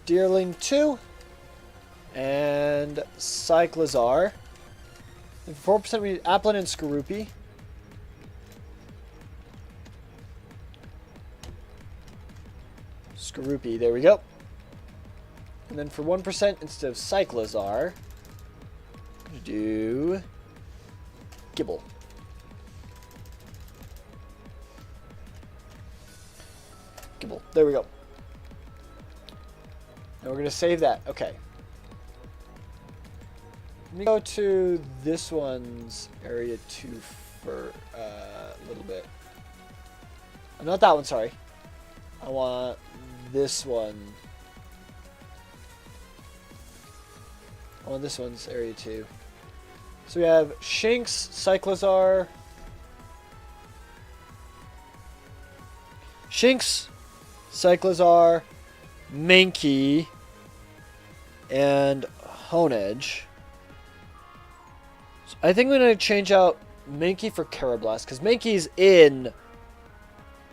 Deerling 2 and Cyclizar. And for 4% we need Applin and Skorupi. Skorupi, there we go. And then for 1% instead of Cyclizar, I'm going to do Gibble. Gibble. There we go. Now we're going to save that. Okay. Let me go to this one's area 2 for a little bit. Not that one, sorry. I want this one. I want this one's area 2. So we have Shinx, Cyclizar. Shinx, Cyclizar, Mankey, and Honedge. So I think we're going to change out Mankey for Karrablast, because Mankey's in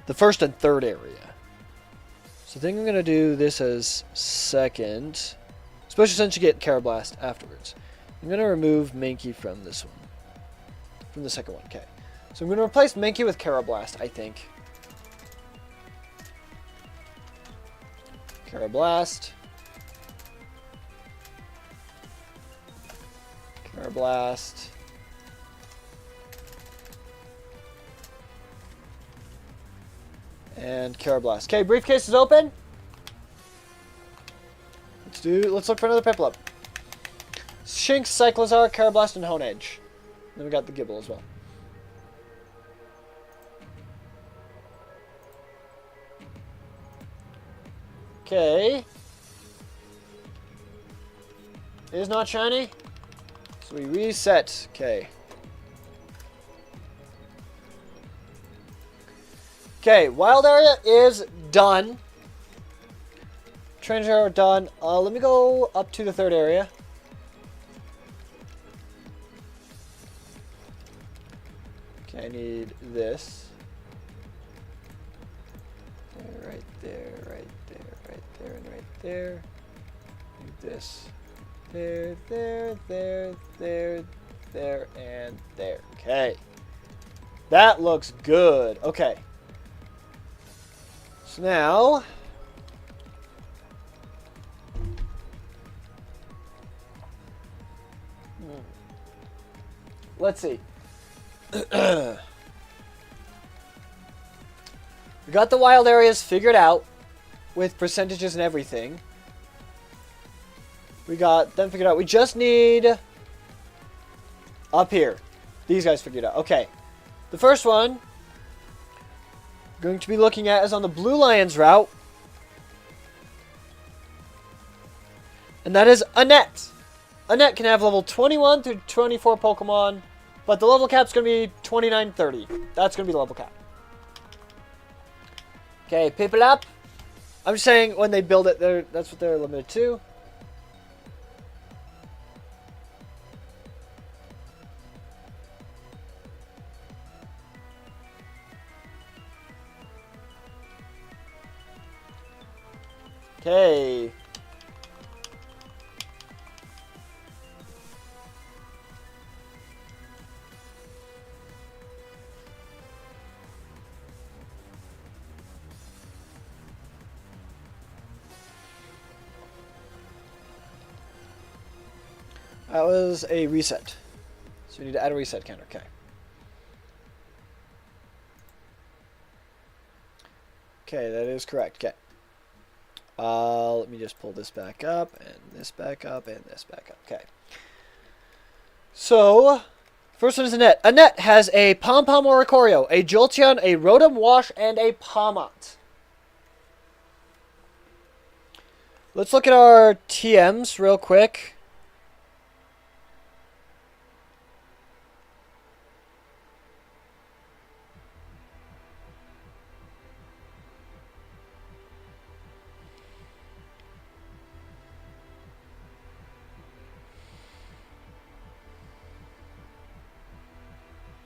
the first and third area. So I think I'm going to do this as second, especially since you get Karrablast afterwards. I'm going to remove Mankey from this one, from the second one. Okay, so I'm going to replace Mankey with Karrablast, I think. Karrablast. Karrablast. And Karrablast. Okay, briefcase is open. Let's look for another Piplup. Shinx, Cyclizar, Karrablast, and Honedge. Then we got the Gibble as well. Okay. It is not shiny. So we reset. Okay. Okay, wild area is done. Trainers are done. Let me go up to the third area. Okay, I need this. There, right there, right there, right there, and right there. Need this. There, there, there, there, there, and there. Okay. That looks good. Okay. So now, let's see. We got the wild areas figured out with percentages and everything. We got them figured out. We just need up here. These guys figured out. Okay. The first one going to be looking at is on the Blue Lions route. And that is Annette. Annette can have level 21 through 24 Pokemon, but the level cap's going to be 29-30. That's going to be the level cap. Okay, Piplup. I'm just saying when they build it, that's what they're limited to. Okay. That was a reset. So we need to add a reset counter. Okay. Okay, that is correct. Okay. Let me just pull this back up, and this back up, and this back up. Okay. So, first one is Annette. Annette has a Pom-Pom Oricorio, a Jolteon, a Rotom Wash, and a Palmot. Let's look at our TMs real quick.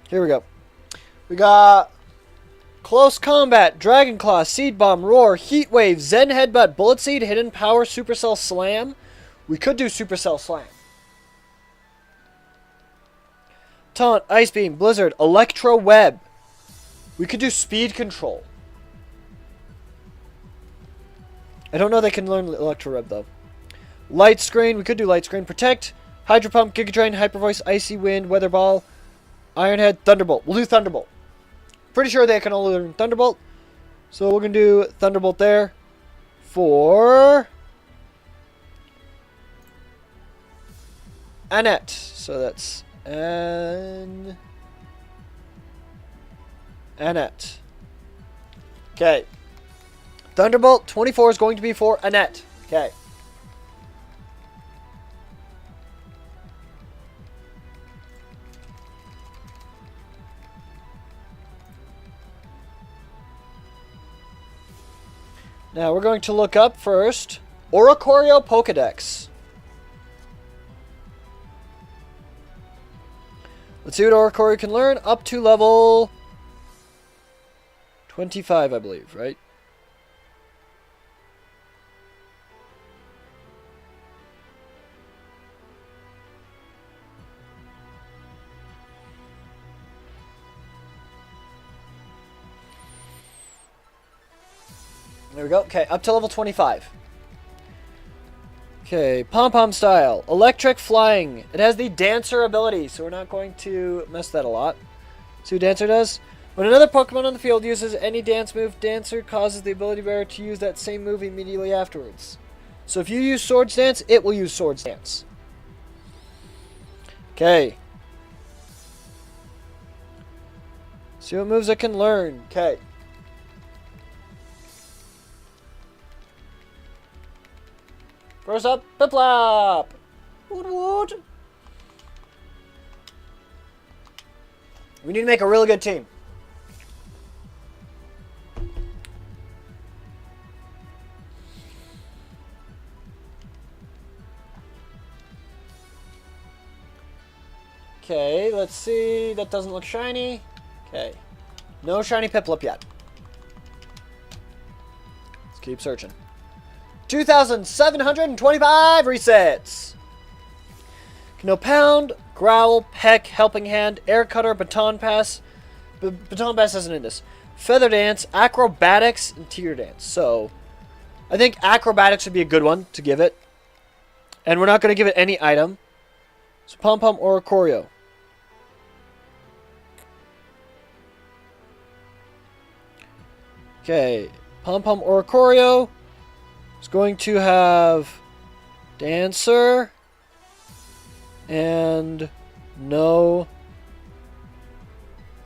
Here we go. We got Close Combat, Dragon Claw, Seed Bomb, Roar, Heat Wave, Zen Headbutt, Bullet Seed, Hidden Power, Supercell Slam. We could do Supercell Slam. Taunt, Ice Beam, Blizzard, Electro Web. We could do Speed Control. I don't know they can learn Electro Web though. Light Screen. We could do Light Screen. Protect. Hydro Pump. Giga Drain. Hyper Voice. Icy Wind. Weather Ball. Iron Head. Thunderbolt. We'll do Thunderbolt. Pretty sure they can all learn Thunderbolt. So we're going to do Thunderbolt there. For Annette. So that's Annette. Okay. Thunderbolt 24 is going to be for Annette. Okay. Now we're going to look up first Oricorio Pokedex. Let's see what Oricorio can learn up to level 25, I believe, right? There we go. Okay, up to level 25. Okay, Pom-Pom style. Electric Flying. It has the Dancer ability, so we're not going to mess that a lot. See what Dancer does? When another Pokemon on the field uses any dance move, Dancer causes the ability bearer to use that same move immediately afterwards. So if you use Swords Dance, it will use Swords Dance. Okay. See what moves it can learn. Okay. First up, Piplup! Woot woot! We need to make a really good team. Okay, let's see. That doesn't look shiny. Okay. No shiny Piplup yet. Let's keep searching. 2,725 resets. No Pound, Growl, Peck, Helping Hand, Air Cutter, Baton Pass. Baton Pass isn't in this. Feather Dance, Acrobatics, and Teeter Dance. So, I think Acrobatics would be a good one to give it. And we're not going to give it any item. So, Pom-Pom Oricorio. Okay, Pom-Pom Oricorio. It's going to have Dancer and no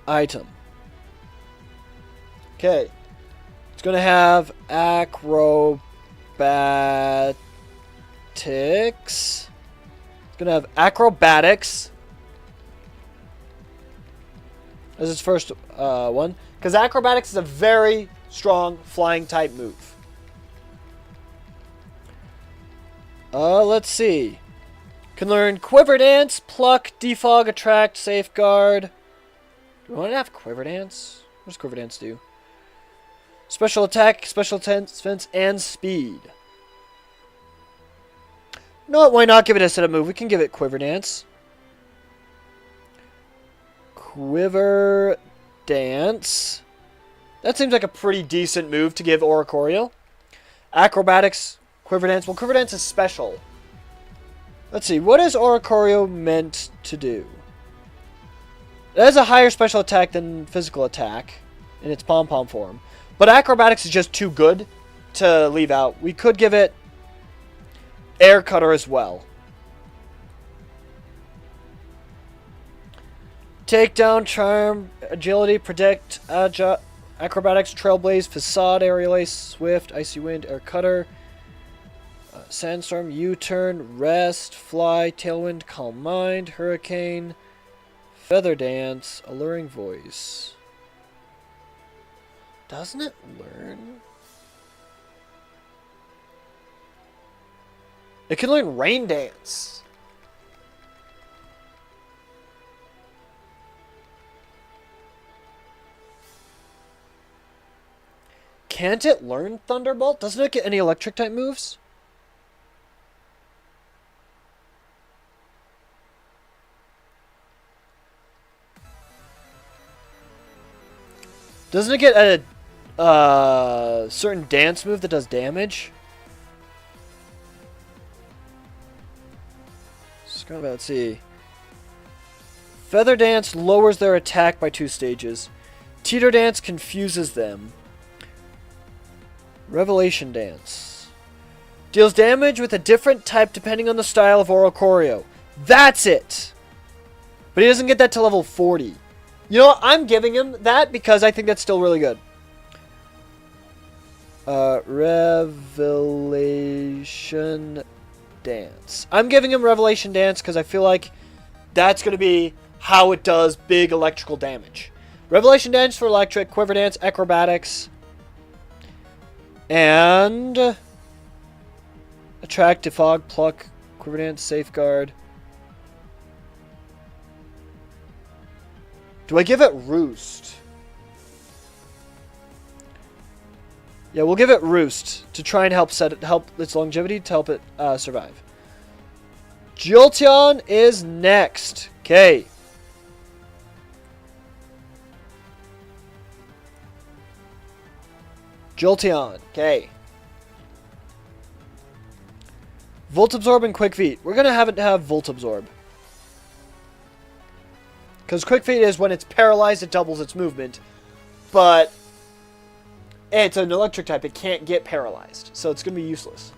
item. Okay. It's going to have Acrobatics. It's going to have Acrobatics as its first one. Because Acrobatics is a very strong flying type move. Let's see. Can learn Quiver Dance, Pluck, Defog, Attract, Safeguard. Do we want to have Quiver Dance? What does Quiver Dance do? Special Attack, Special Defense, and Speed. No, why not give it a setup move? We can give it Quiver Dance. Quiver Dance. That seems like a pretty decent move to give Oricorio. Acrobatics, Quiver Dance. Well, Quiver Dance is special. Let's see. What is Oricorio meant to do? It has a higher special attack than physical attack in its Pom-Pom form. But Acrobatics is just too good to leave out. We could give it Air Cutter as well. Takedown, Charm, Agility, Protect, Acrobatics, Trailblaze, Facade, Aerial Ace, Swift, Icy Wind, Air Cutter, Sandstorm, U-Turn, Rest, Fly, Tailwind, Calm Mind, Hurricane, Feather Dance, Alluring Voice. Doesn't it learn? It can learn Rain Dance. Can't it learn Thunderbolt? Doesn't it get any electric type moves? Doesn't it get a certain dance move that does damage? Let's see. Feather Dance lowers their attack by 2 stages. Teeter Dance confuses them. Revelation Dance deals damage with a different type depending on the style of oral choreo. That's it! But he doesn't get that to level 40. You know what? I'm giving him that because I think that's still really good. Revelation Dance. I'm giving him Revelation Dance because I feel like that's going to be how it does big electrical damage. Revelation Dance for electric, Quiver Dance, acrobatics, and attract, defog, pluck, Quiver Dance, safeguard. Do I give it Roost? Yeah, we'll give it Roost to try and help its longevity, to help it survive. Jolteon is next. Okay. Jolteon. Okay. Volt Absorb and Quick Feet. We're going to have it have Volt Absorb. Because Quick Feet is when it's paralyzed, it doubles its movement. But it's an electric type. It can't get paralyzed. So it's going to be useless.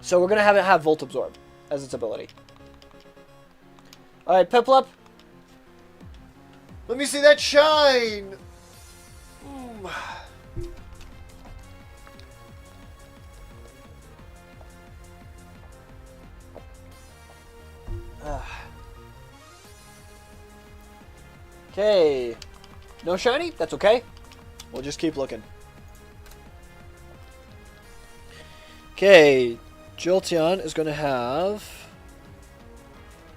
So we're going to have it have Volt Absorb as its ability. Alright, Piplup. Let me see that shine! Okay. No shiny? That's okay. We'll just keep looking. Okay. Jolteon is going to have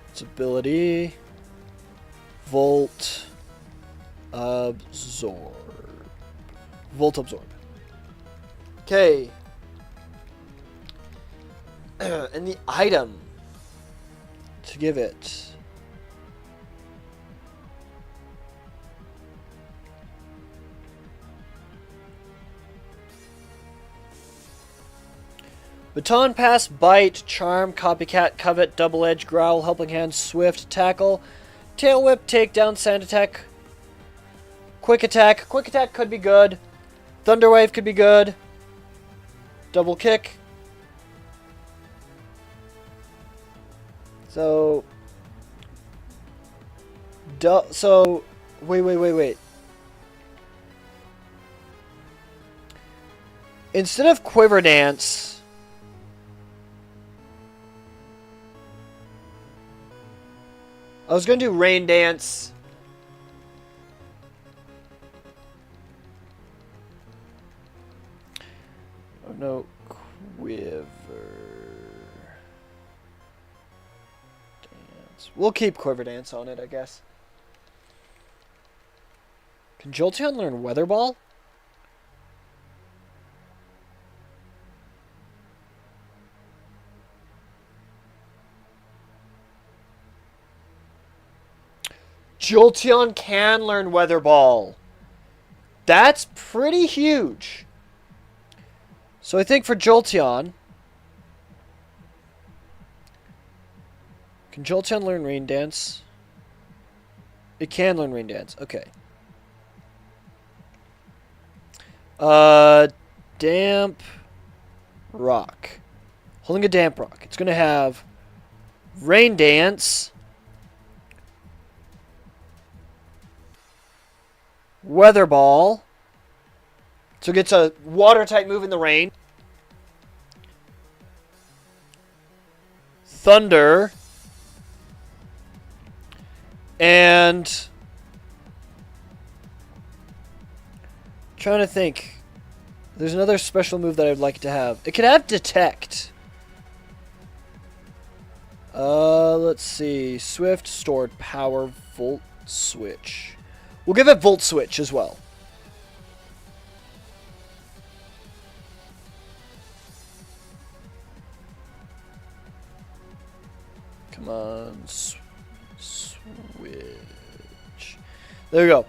its ability Volt Absorb. Volt Absorb. Okay. And the item to give it. Baton Pass, Bite, Charm, Copycat, Covet, Double Edge, Growl, Helping Hand, Swift, Tackle, Tail Whip, Takedown, Sand Attack, Quick Attack. Quick Attack could be good. Thunder Wave could be good. Double Kick. So, wait. Instead of Quiver Dance, I was going to do Rain Dance. Oh no, Quiver Dance. We'll keep Quiver Dance on it, I guess. Can Jolteon learn Weather Ball? Jolteon can learn Weather Ball. That's pretty huge. So I think for Jolteon, can Jolteon learn Rain Dance? It can learn Rain Dance. Okay. Damp Rock. Holding a Damp Rock. It's going to have Rain Dance, Weather Ball. So it gets a water type move in the rain. Thunder. And trying to think. There's another special move that I'd like to have. It could have Detect. Let's see. Swift, Stored Power, Volt Switch. We'll give it Volt Switch as well. Come on. Switch. There we go.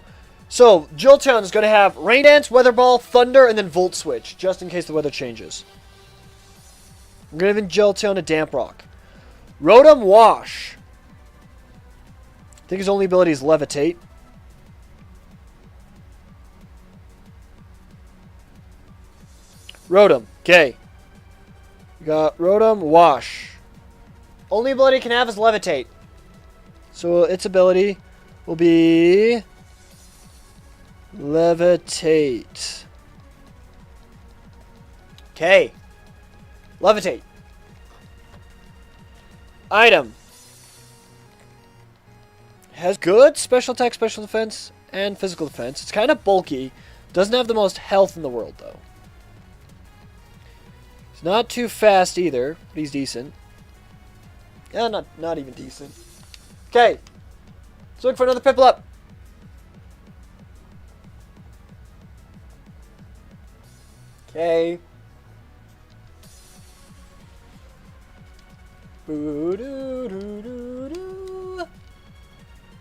So, Jolteon is going to have Rain Dance, Weather Ball, Thunder, and then Volt Switch, just in case the weather changes. I'm going to give Jolteon a Damp Rock. Rotom Wash. I think his only ability is Levitate. Rotom. Okay. We got Rotom Wash. Only ability it can have is Levitate. So its ability will be Levitate. Okay. Levitate. Item. Has good special attack, special defense, and physical defense. It's kind of bulky. Doesn't have the most health in the world, though. He's not too fast either, but he's decent. Yeah, not even decent. Okay. Let's look for another Piplup. Okay.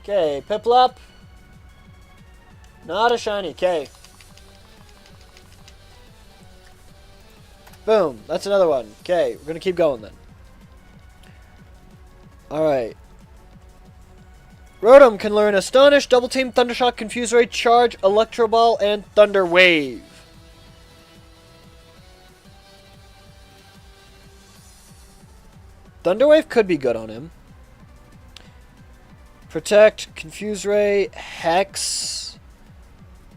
Okay, Piplup. Not a shiny. Okay. Boom. That's another one. Okay, we're going to keep going then. Alright. Rotom can learn Astonish, Double Team, Thundershock, Confuse Ray, Charge, Electro Ball, and Thunder Wave. Thunder Wave could be good on him. Protect, Confuse Ray, Hex.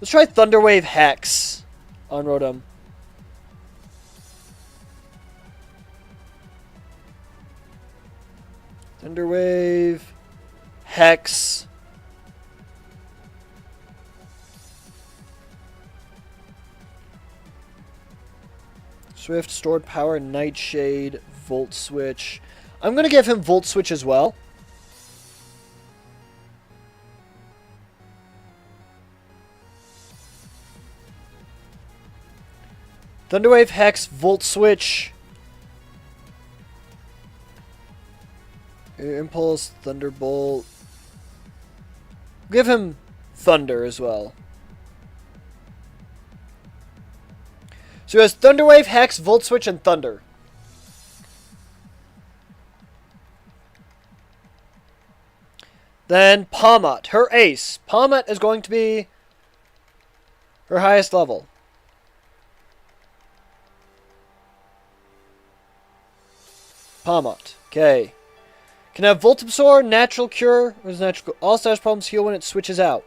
Let's try Thunder Wave Hex on Rotom. Thunder Wave, Hex. Swift, Stored Power, Nightshade, Volt Switch. I'm going to give him Volt Switch as well. Thunderwave, Hex, Volt Switch. Air Impulse, Thunderbolt. Give him Thunder as well. So he has Thunderwave, Hex, Volt Switch, and Thunder. Then Palmot, her ace. Palmot is going to be her highest level. Palmot. Okay. Can have Volt Absorb, Natural Cure, or natural all status problems heal when it switches out.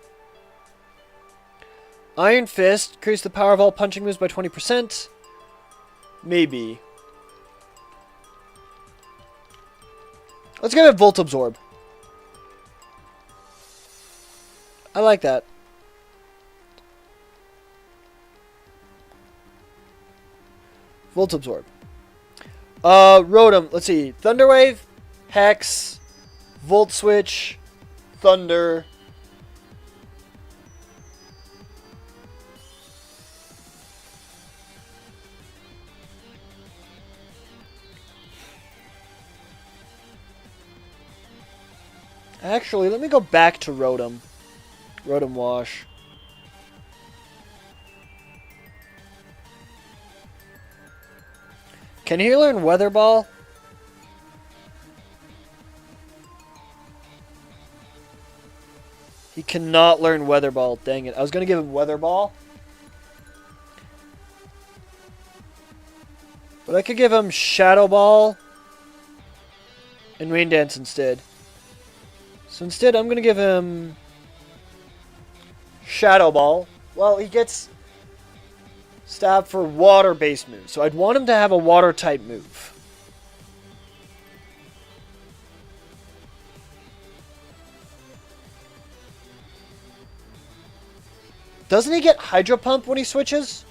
Iron Fist, increase the power of all punching moves by 20%. Maybe. Let's give it Volt Absorb. I like that. Volt Absorb. Rotom, let's see. Thunderwave, Hex, Volt Switch, Thunder. Actually, let me go back to Rotom. Rotom Wash. Can he learn Weather Ball? He cannot learn Weather Ball. Dang it. I was going to give him Weather Ball. But I could give him Shadow Ball and Rain Dance instead. So instead, I'm going to give him Shadow Ball. Well, he gets Stab for water-based moves. So I'd want him to have a water-type move. Doesn't he get Hydro Pump when he switches?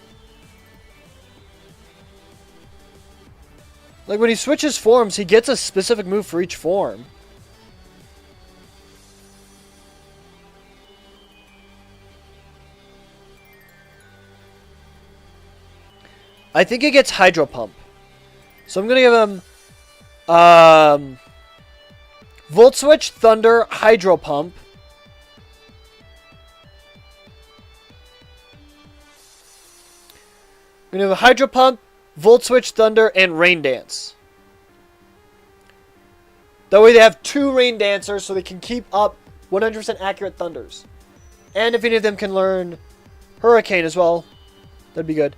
Like when he switches forms, he gets a specific move for each form. I think he gets Hydro Pump. So I'm going to give him Volt Switch, Thunder, Hydro Pump. I'm going to have a Hydro Pump, Volt Switch, Thunder, and Rain Dance. That way they have 2 rain dancers so they can keep up 100% accurate thunders. And if any of them can learn hurricane as well, that'd be good.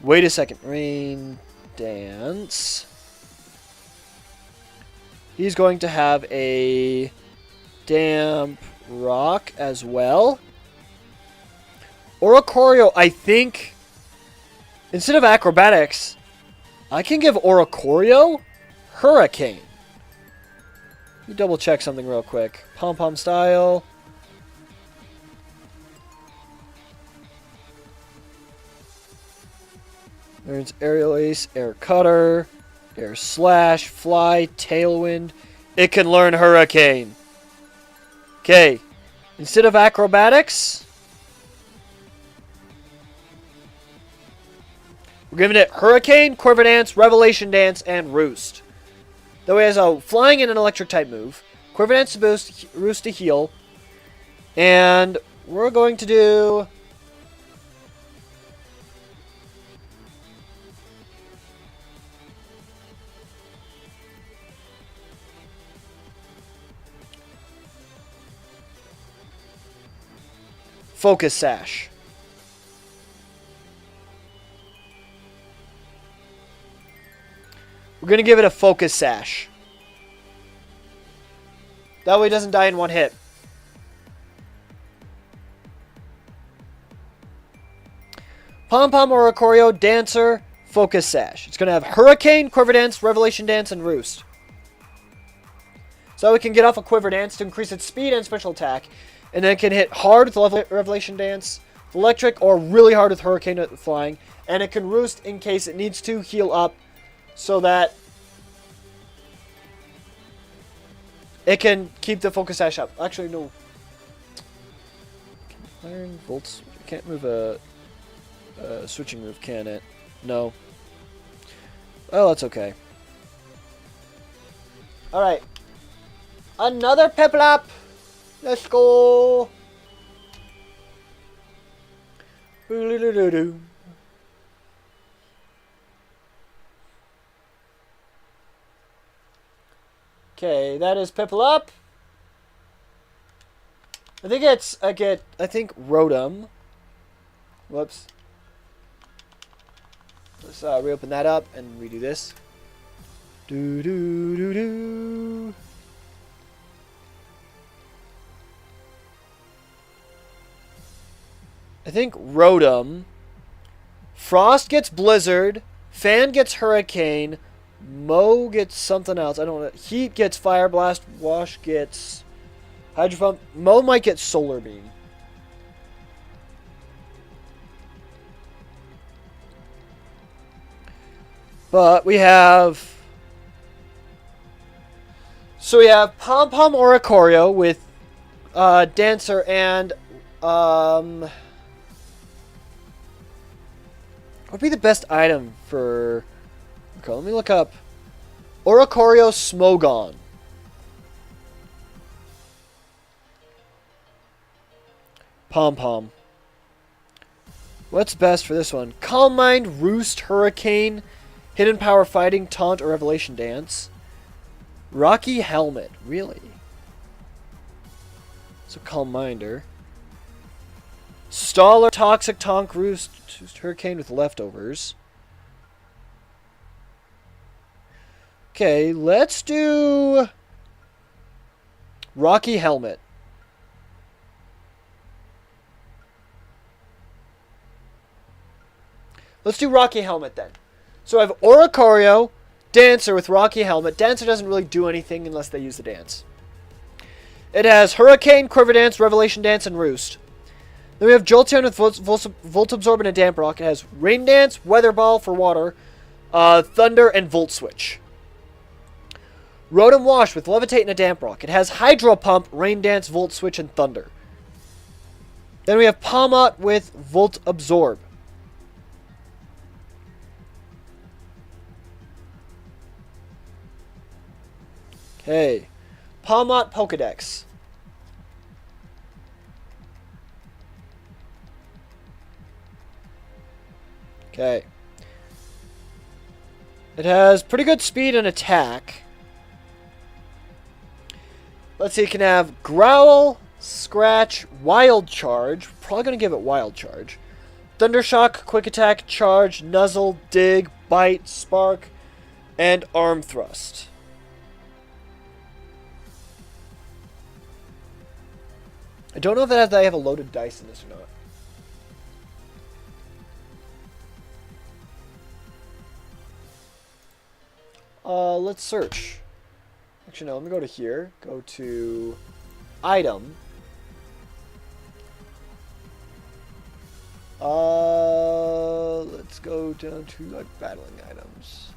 Wait a second. Rain dance. He's going to have a damp rock as well. Oricorio, I think, instead of acrobatics, I can give Oricorio hurricane. Let me double check something real quick. Pom-pom style. There's aerial ace, air cutter, air slash, fly, tailwind. It can learn hurricane. Okay. Instead of acrobatics, we're giving it hurricane, quiver dance, revelation dance, and roost. That way it has a flying and an electric type move. Quiver dance to boost, roost to heal. And we're going to do Focus Sash. We're going to give it a Focus Sash. That way it doesn't die in one hit. Pom-Pom Oricorio, Dancer, Focus Sash. It's going to have Hurricane, Quiver Dance, Revelation Dance, and Roost. So it can get off a Quiver Dance to increase its speed and special attack. And then it can hit hard with Revelation Dance, electric, or really hard with Hurricane flying. And it can Roost in case it needs to heal up so that it can keep the Focus Sash up. Actually, no. Iron Bolts. Can't move a switching move, can it? No. Oh, that's okay. Alright. Another Piplup. Let's go. Okay, that is Piplup. I think it's I think Rotom. Whoops. Let's reopen that up and redo this. Do do do do. I think Rotom. Frost gets Blizzard. Fan gets Hurricane. Mo gets something else. I don't know. Heat gets Fire Blast. Wash gets Hydro Pump. Mo might get Solar Beam. But we have... So we have Pom-Pom Oricorio with Dancer and... what would be the best item for... Okay, let me look up. Oricorio Smogon. Pom-Pom. What's best for this one? Calm Mind, Roost, Hurricane, Hidden Power Fighting, Taunt, or Revelation Dance. Rocky Helmet. Really? So Calm Minder. Staller, Toxic, Tonk, Roost, Hurricane with leftovers. Okay, let's do Rocky Helmet. Let's do Rocky Helmet then. So I have Oricorio, Dancer with Rocky Helmet. Dancer doesn't really do anything unless they use the dance. It has Hurricane, Quiver Dance, Revelation Dance, and Roost. Then we have Jolteon with Volt Absorb and a Damp Rock. It has Rain Dance, Weather Ball for water, Thunder, and Volt Switch. Rotom Wash with Levitate and a Damp Rock. It has Hydro Pump, Rain Dance, Volt Switch, and Thunder. Then we have Palmot with Volt Absorb. Okay. Palmot Pokedex. Okay. It has pretty good speed and attack. Let's see, it can have Growl, Scratch, Wild Charge. We're probably going to give it Wild Charge. Thundershock, Quick Attack, Charge, Nuzzle, Dig, Bite, Spark, and Arm Thrust. I don't know if I have a loaded dice in this or not. Let's search. Actually, no, let me go to here. Go to Item. Let's go down to like battling items.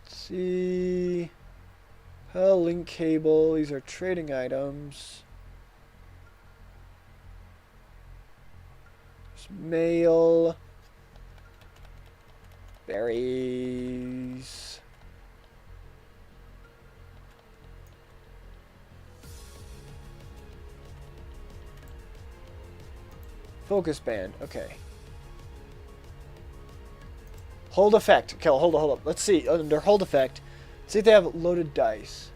Let's see. Link cable. These are trading items. There's mail. Berries. Focus band. Okay. Hold effect. Okay, hold up. Let's see. Under hold effect, see if they have loaded dice.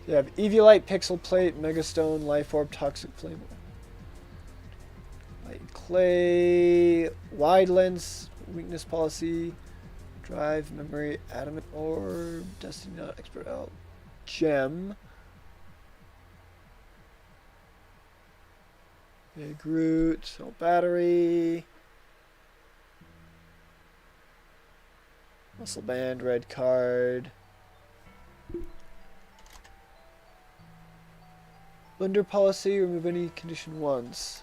They have Eviolite, Pixel Plate, Megastone, Life Orb, Toxic Flame. Light Clay, Wide Lens, Weakness Policy, Drive, Memory, Adamant Orb, Destiny Not Expert Out, Gem. Big Root, Cell Battery, Muscle Band, Red Card, Thunder Policy, remove any condition once.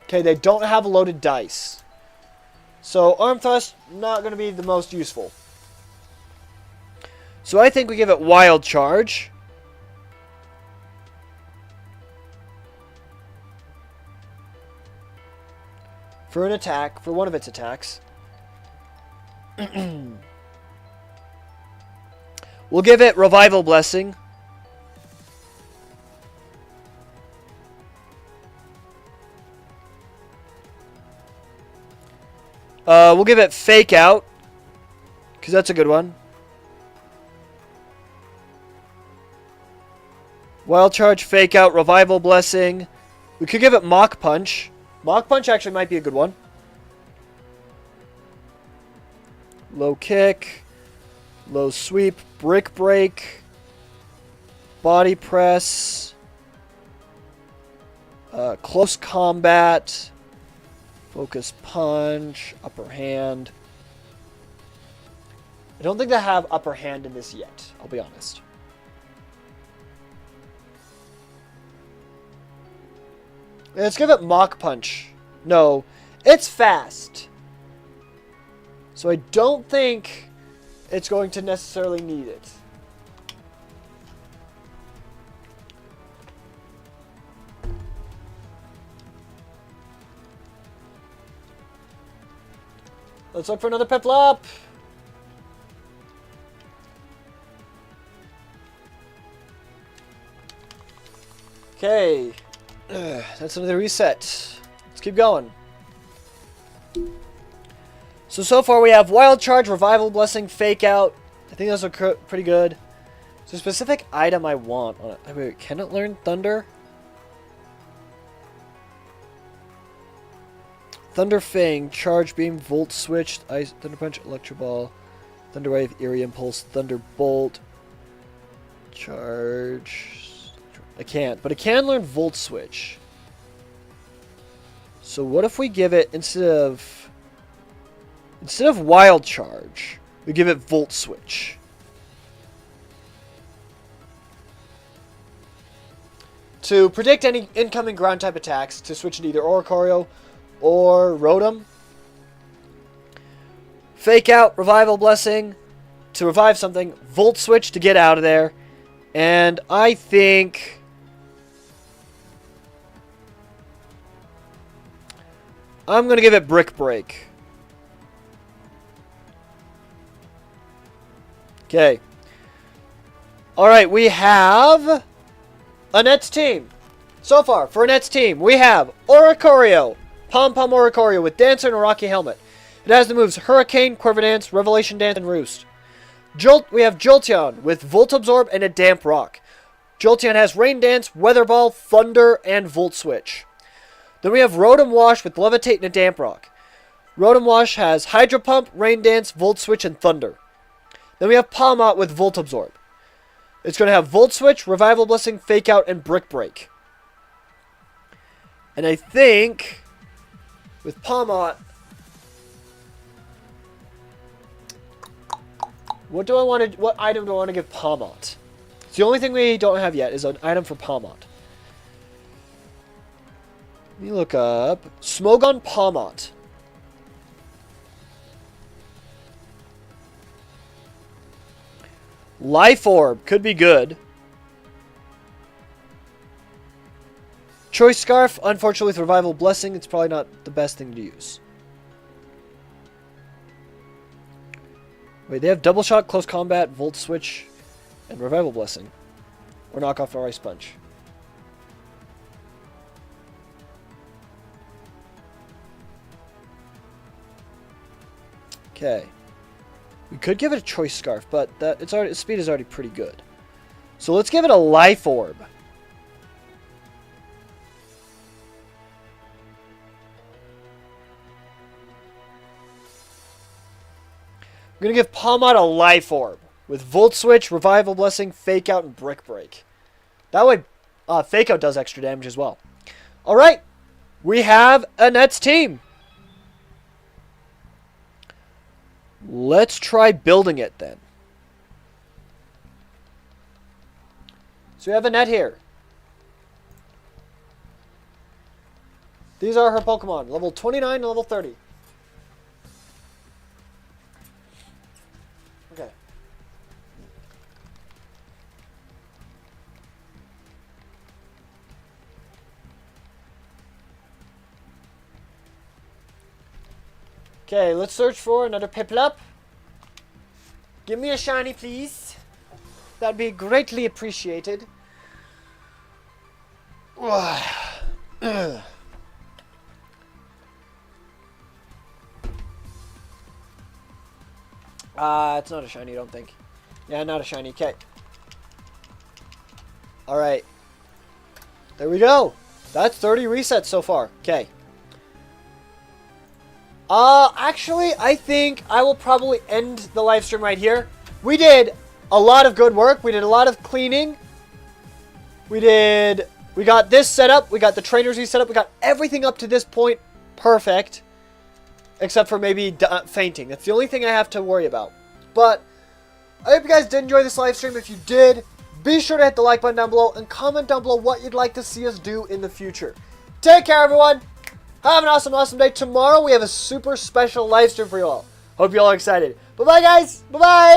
Okay, they don't have loaded dice. So Arm Thrust, not going to be the most useful. So I think we give it Wild Charge. For an attack, for one of its attacks. We'll give it Revival Blessing. We'll give it Fake Out, because that's a good one. Wild Charge, Fake Out, Revival Blessing. We could give it Mach Punch. Mach Punch actually might be a good one. Low Kick, Low Sweep, Brick Break, Body Press, Close Combat, Focus Punch, Upper Hand. I don't think they have Upper Hand in this yet, I'll be honest. Let's give it Mach Punch. No, it's fast. So I don't think it's going to necessarily need it. Let's look for another Piplup. Okay. That's another reset. Let's keep going. So far we have Wild Charge, Revival Blessing, Fake Out. I think those are pretty good. Is there a specific item I want on it? Wait, can it learn Thunder? Thunder Fang, Charge Beam, Volt Switch, Ice, Thunder Punch, Electro Ball, Thunder Wave, Eerie Impulse, Thunder Bolt, Charge. I can't, but it can learn Volt Switch. So what if we give it, instead of Wild Charge, we give it Volt Switch. To predict any incoming ground type attacks, to switch into either Oricorio or Rotom. Fake Out, Revival Blessing, to revive something. Volt Switch to get out of there. And I think I'm going to give it Brick Break. Okay. Alright, we have Annette's team. So far, for Annette's team, we have Oricorio, Pom Pom Oricorio with Dancer and a Rocky Helmet. It has the moves Hurricane, Quiver Dance, Revelation Dance, and Roost. We have Jolteon with Volt Absorb and a Damp Rock. Jolteon has Rain Dance, Weather Ball, Thunder, and Volt Switch. Then we have Rotom Wash with Levitate and a Damp Rock. Rotom Wash has Hydro Pump, Rain Dance, Volt Switch, and Thunder. Then we have Palmot with Volt Absorb. It's going to have Volt Switch, Revival Blessing, Fake Out, and Brick Break. And I think with Palmot, what item do I want to give Palmot? It's the only thing we don't have yet is an item for Palmot. Let me look up Smogon Palmot. Life Orb could be good. Choice Scarf, unfortunately with Revival Blessing, it's probably not the best thing to use. Wait, they have Double Shot, Close Combat, Volt Switch, and Revival Blessing. Or Knock Off Ice Punch. Okay. We could give it a Choice Scarf, but its speed is already pretty good. So let's give it a Life Orb. We're going to give Palmot a Life Orb with Volt Switch, Revival Blessing, Fake Out, and Brick Break. That way, Fake Out does extra damage as well. Alright, we have Annette's team. Let's try building it then. So we have Annette here. These are her Pokemon, level 29 and level 30. Okay. Okay, let's search for another Piplup. Give me a shiny, please. That'd be greatly appreciated. It's not a shiny, I don't think. Yeah, not a shiny. Okay. Alright. There we go. That's 30 resets so far. Okay. Actually, I think I will probably end the live stream right here. We did a lot of good work. We did a lot of cleaning. We got this set up. We got the trainers reset up. We got everything up to this point perfect. Except for maybe fainting. That's the only thing I have to worry about. But I hope you guys did enjoy this live stream. If you did, be sure to hit the like button down below and comment down below what you'd like to see us do in the future. Take care, everyone. Have an awesome, awesome day. Tomorrow we have a super special live stream for you all. Hope you all are excited. Bye-bye, guys. Bye-bye.